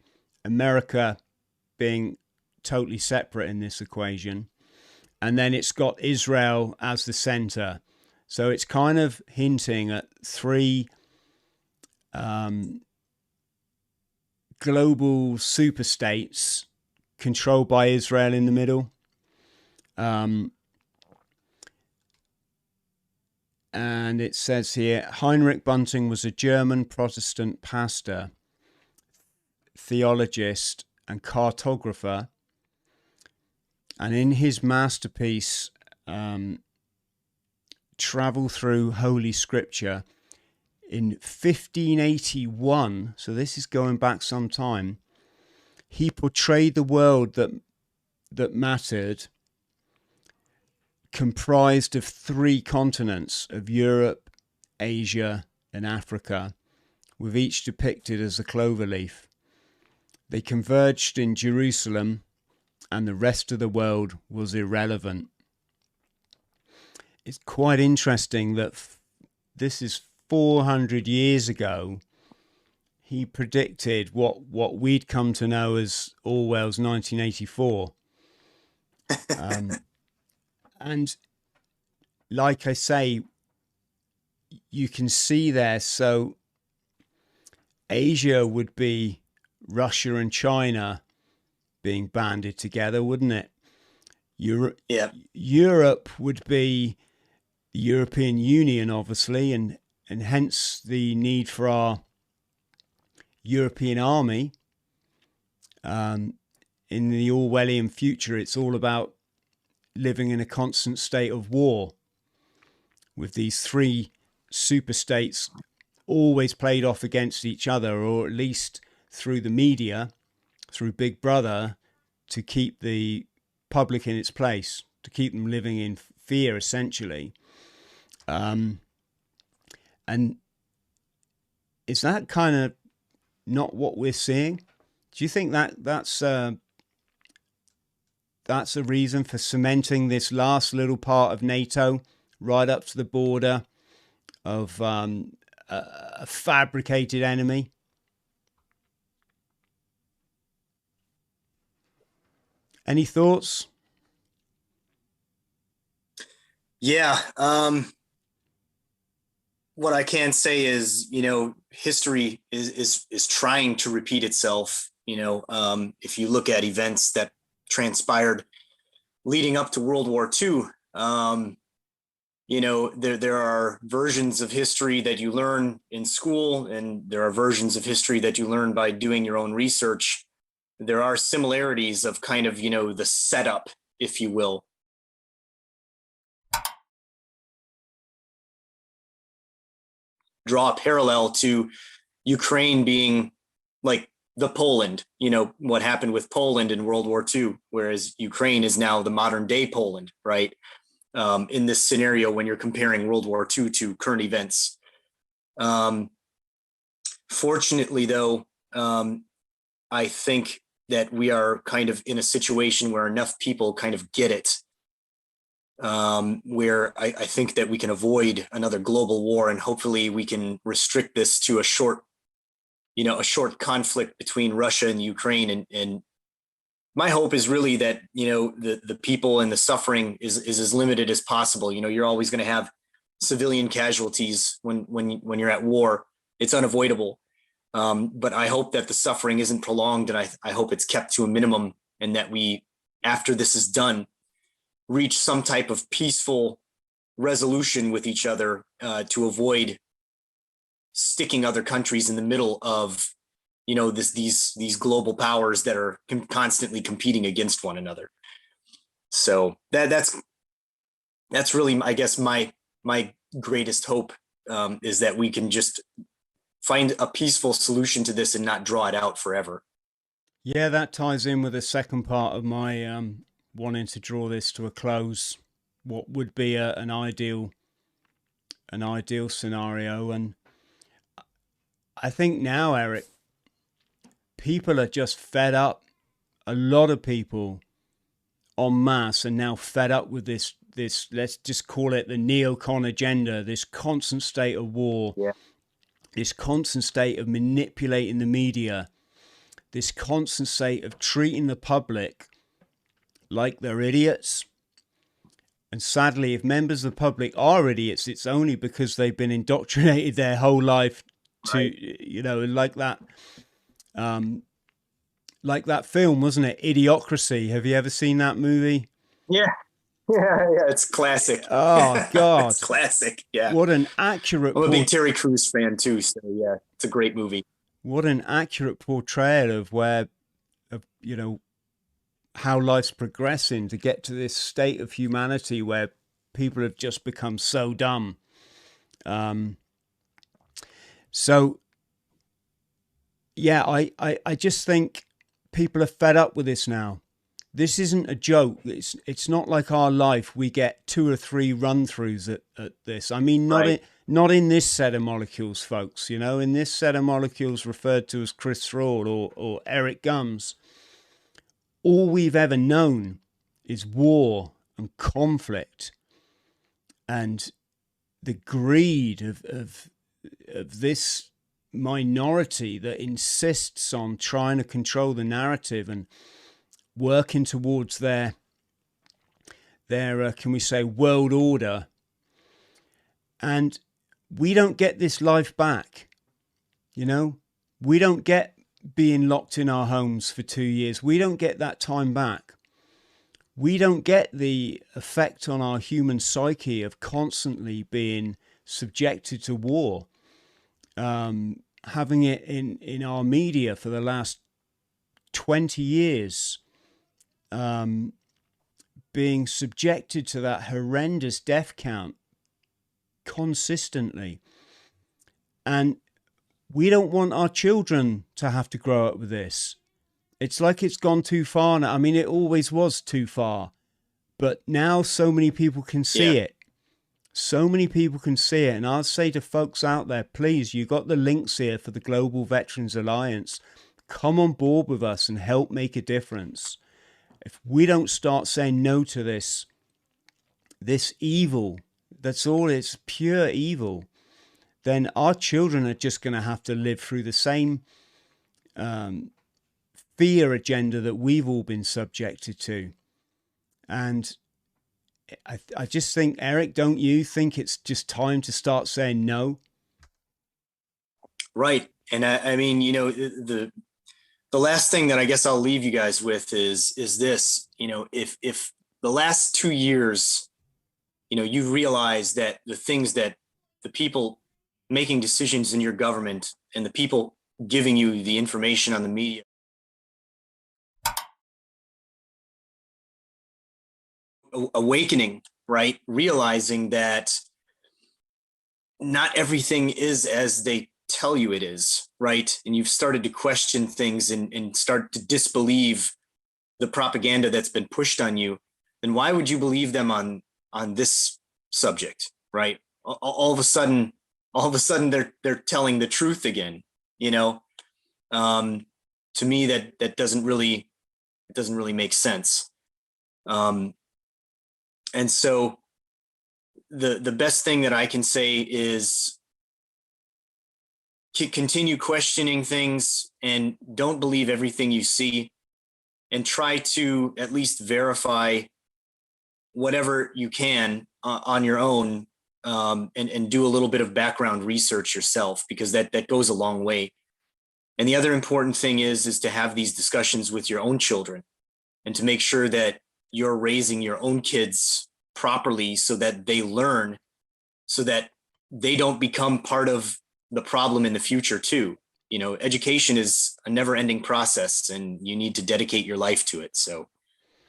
America being totally separate in this equation, and then it's got Israel as the center. So it's kind of hinting at three global superstates controlled by Israel in the middle. And it says here, Heinrich Bunting was a German Protestant pastor, theologist, and cartographer. And in his masterpiece, Travel Through Holy Scripture, in 1581, so this is going back some time, he portrayed the world that mattered, comprised of three continents of Europe, Asia, and Africa, with each depicted as a cloverleaf. They converged in Jerusalem, and the rest of the world was irrelevant. It's quite interesting that this is 400 years ago. He predicted what we'd come to know as Orwell's 1984. And like I say, you can see there, so Asia would be Russia and China being banded together, wouldn't it? Europe would be the European Union, obviously, and hence the need for our European army. In the Orwellian future, it's all about living in a constant state of war, with these three superstates always played off against each other, or at least through the media, through Big Brother, to keep the public in its place, to keep them living in fear, essentially. And is that kind of not what we're seeing? Do you think that's a reason for cementing this last little part of NATO right up to the border of a fabricated enemy? Any thoughts? Yeah. What I can say is, history is trying to repeat itself. If you look at events that transpired leading up to World War II, there are versions of history that you learn in school, and there are versions of history that you learn by doing your own research. There are similarities of kind of, the setup, if you will. Draw a parallel to Ukraine being like the Poland, what happened with Poland in World War II, whereas Ukraine is now the modern day Poland, right? In this scenario, when you're comparing World War II to current events. Fortunately, though, I think that we are kind of in a situation where enough people kind of get it, where I think that we can avoid another global war, and hopefully we can restrict this to a short conflict between Russia and Ukraine. And my hope is really that, the people and the suffering is as limited as possible. You're always going to have civilian casualties when you're at war. It's unavoidable. But I hope that the suffering isn't prolonged, and I hope it's kept to a minimum, and that we, after this is done, reach some type of peaceful resolution with each other, to avoid sticking other countries in the middle of, these global powers that are constantly competing against one another. So that's really, I guess, my greatest hope, is that we can just find a peaceful solution to this and not draw it out forever. Yeah, that ties in with the second part of my wanting to draw this to a close. What would be an ideal scenario? And I think now, Eric, people are just fed up. A lot of people en masse are now fed up with this, let's just call it the neocon agenda, this constant state of war, Yeah. this constant state of manipulating the media, this constant state of treating the public like they're idiots. And sadly, if members of the public are idiots, it's only because they've been indoctrinated their whole life to, Right. you know, like that film, wasn't it? Idiocracy. Have you ever seen that movie? Yeah. Yeah. It's classic. Oh God, It's classic. Yeah. what an accurate I'm a big Terry Crews fan too. So yeah, it's a great movie. what an accurate portrayal of where, of, you know, how life's progressing to get to this state of humanity where people have just become so dumb. So yeah, I just think people are fed up with this now. This isn't a joke. It's not like our life. We get 2 or 3 run-throughs at this. I mean, Right. not in this set of molecules, folks. You know, in this set of molecules referred to as Chris Fraud or Eric Gumz, all we've ever known is war and conflict and the greed of this minority that insists on trying to control the narrative and working towards their can we say world order. And we don't get this life back. You know, we don't get being locked in our homes for 2 years. We don't get that time back. We don't get the effect on our human psyche of constantly being subjected to war. Having it in our media for the last 20 years, being subjected to that horrendous death count consistently. And we don't want our children to have to grow up with this. It's like it's gone too far now. I mean, it always was too far, but now so many people can see it. So many people can see it. And I'll say to folks out there, please, you got the links here for the Global Veterans Alliance. Come on board with us and help make a difference. If we don't start saying no to this evil, that's all, it's pure evil, then our children are just going to have to live through the same fear agenda that we've all been subjected to. And I just think, Eric, don't you think it's just time to start saying no? Right. And I mean, you know, the last thing that I guess I'll leave you guys with is this, you know, if the last 2 years, you know, you realize that the things that the people making decisions in your government and the people giving you the information on the media awakening, right? Realizing that not everything is as they tell you it is, right? And you've started to question things and start to disbelieve the propaganda that's been pushed on you, then why would you believe them on this subject, right? All of a sudden they're telling the truth again, you know? To me, that doesn't really make sense. And so the best thing that I can say is continue questioning things and don't believe everything you see, and try to at least verify whatever you can on your own, and do a little bit of background research yourself, because that goes a long way. And the other important thing is to have these discussions with your own children and to make sure that you're raising your own kids properly so that they learn, so that they don't become part of the problem in the future too. You know, education is a never ending process and you need to dedicate your life to it. So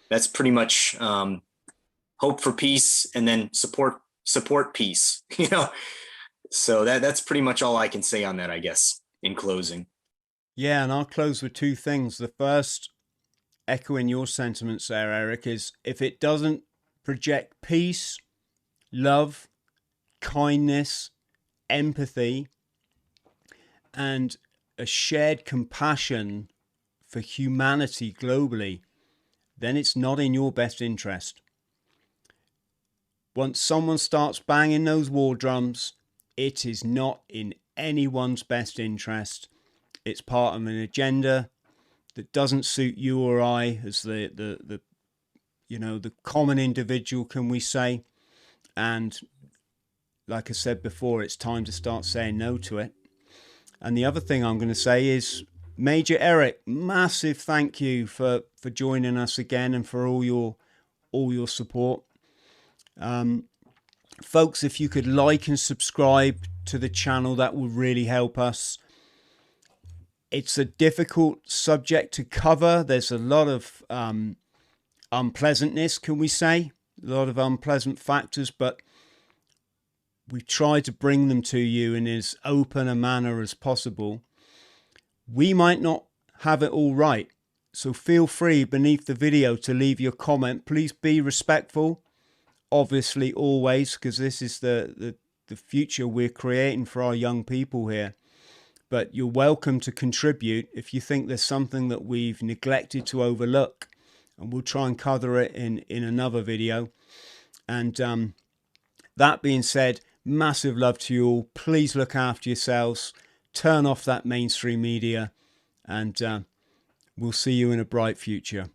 that's pretty much hope for peace, and then support peace. You know, So that's pretty much all I can say on that, I guess, in closing. Yeah, and I'll close with two things. The first, echoing your sentiments there, Eric, is if it doesn't project peace, love, kindness, empathy, and a shared compassion for humanity globally, then it's not in your best interest. Once someone starts banging those war drums, it is not in anyone's best interest. It's part of an agenda that doesn't suit you or I as the common individual, can we say? And like I said before, it's time to start saying no to it. And the other thing I'm going to say is, Major Eric, massive thank you for joining us again and for all your support. Folks, if you could like and subscribe to the channel, that would really help us. It's a difficult subject to cover. There's a lot of unpleasantness, can we say? A lot of unpleasant factors, but we try to bring them to you in as open a manner as possible. We might not have it all right, so feel free beneath the video to leave your comment. Please be respectful, obviously, always, because this is the future we're creating for our young people here. But you're welcome to contribute if you think there's something that we've neglected to overlook, and we'll try and cover it in another video. And that being said, massive love to you all. Please look after yourselves. Turn off that mainstream media, and we'll see you in a bright future.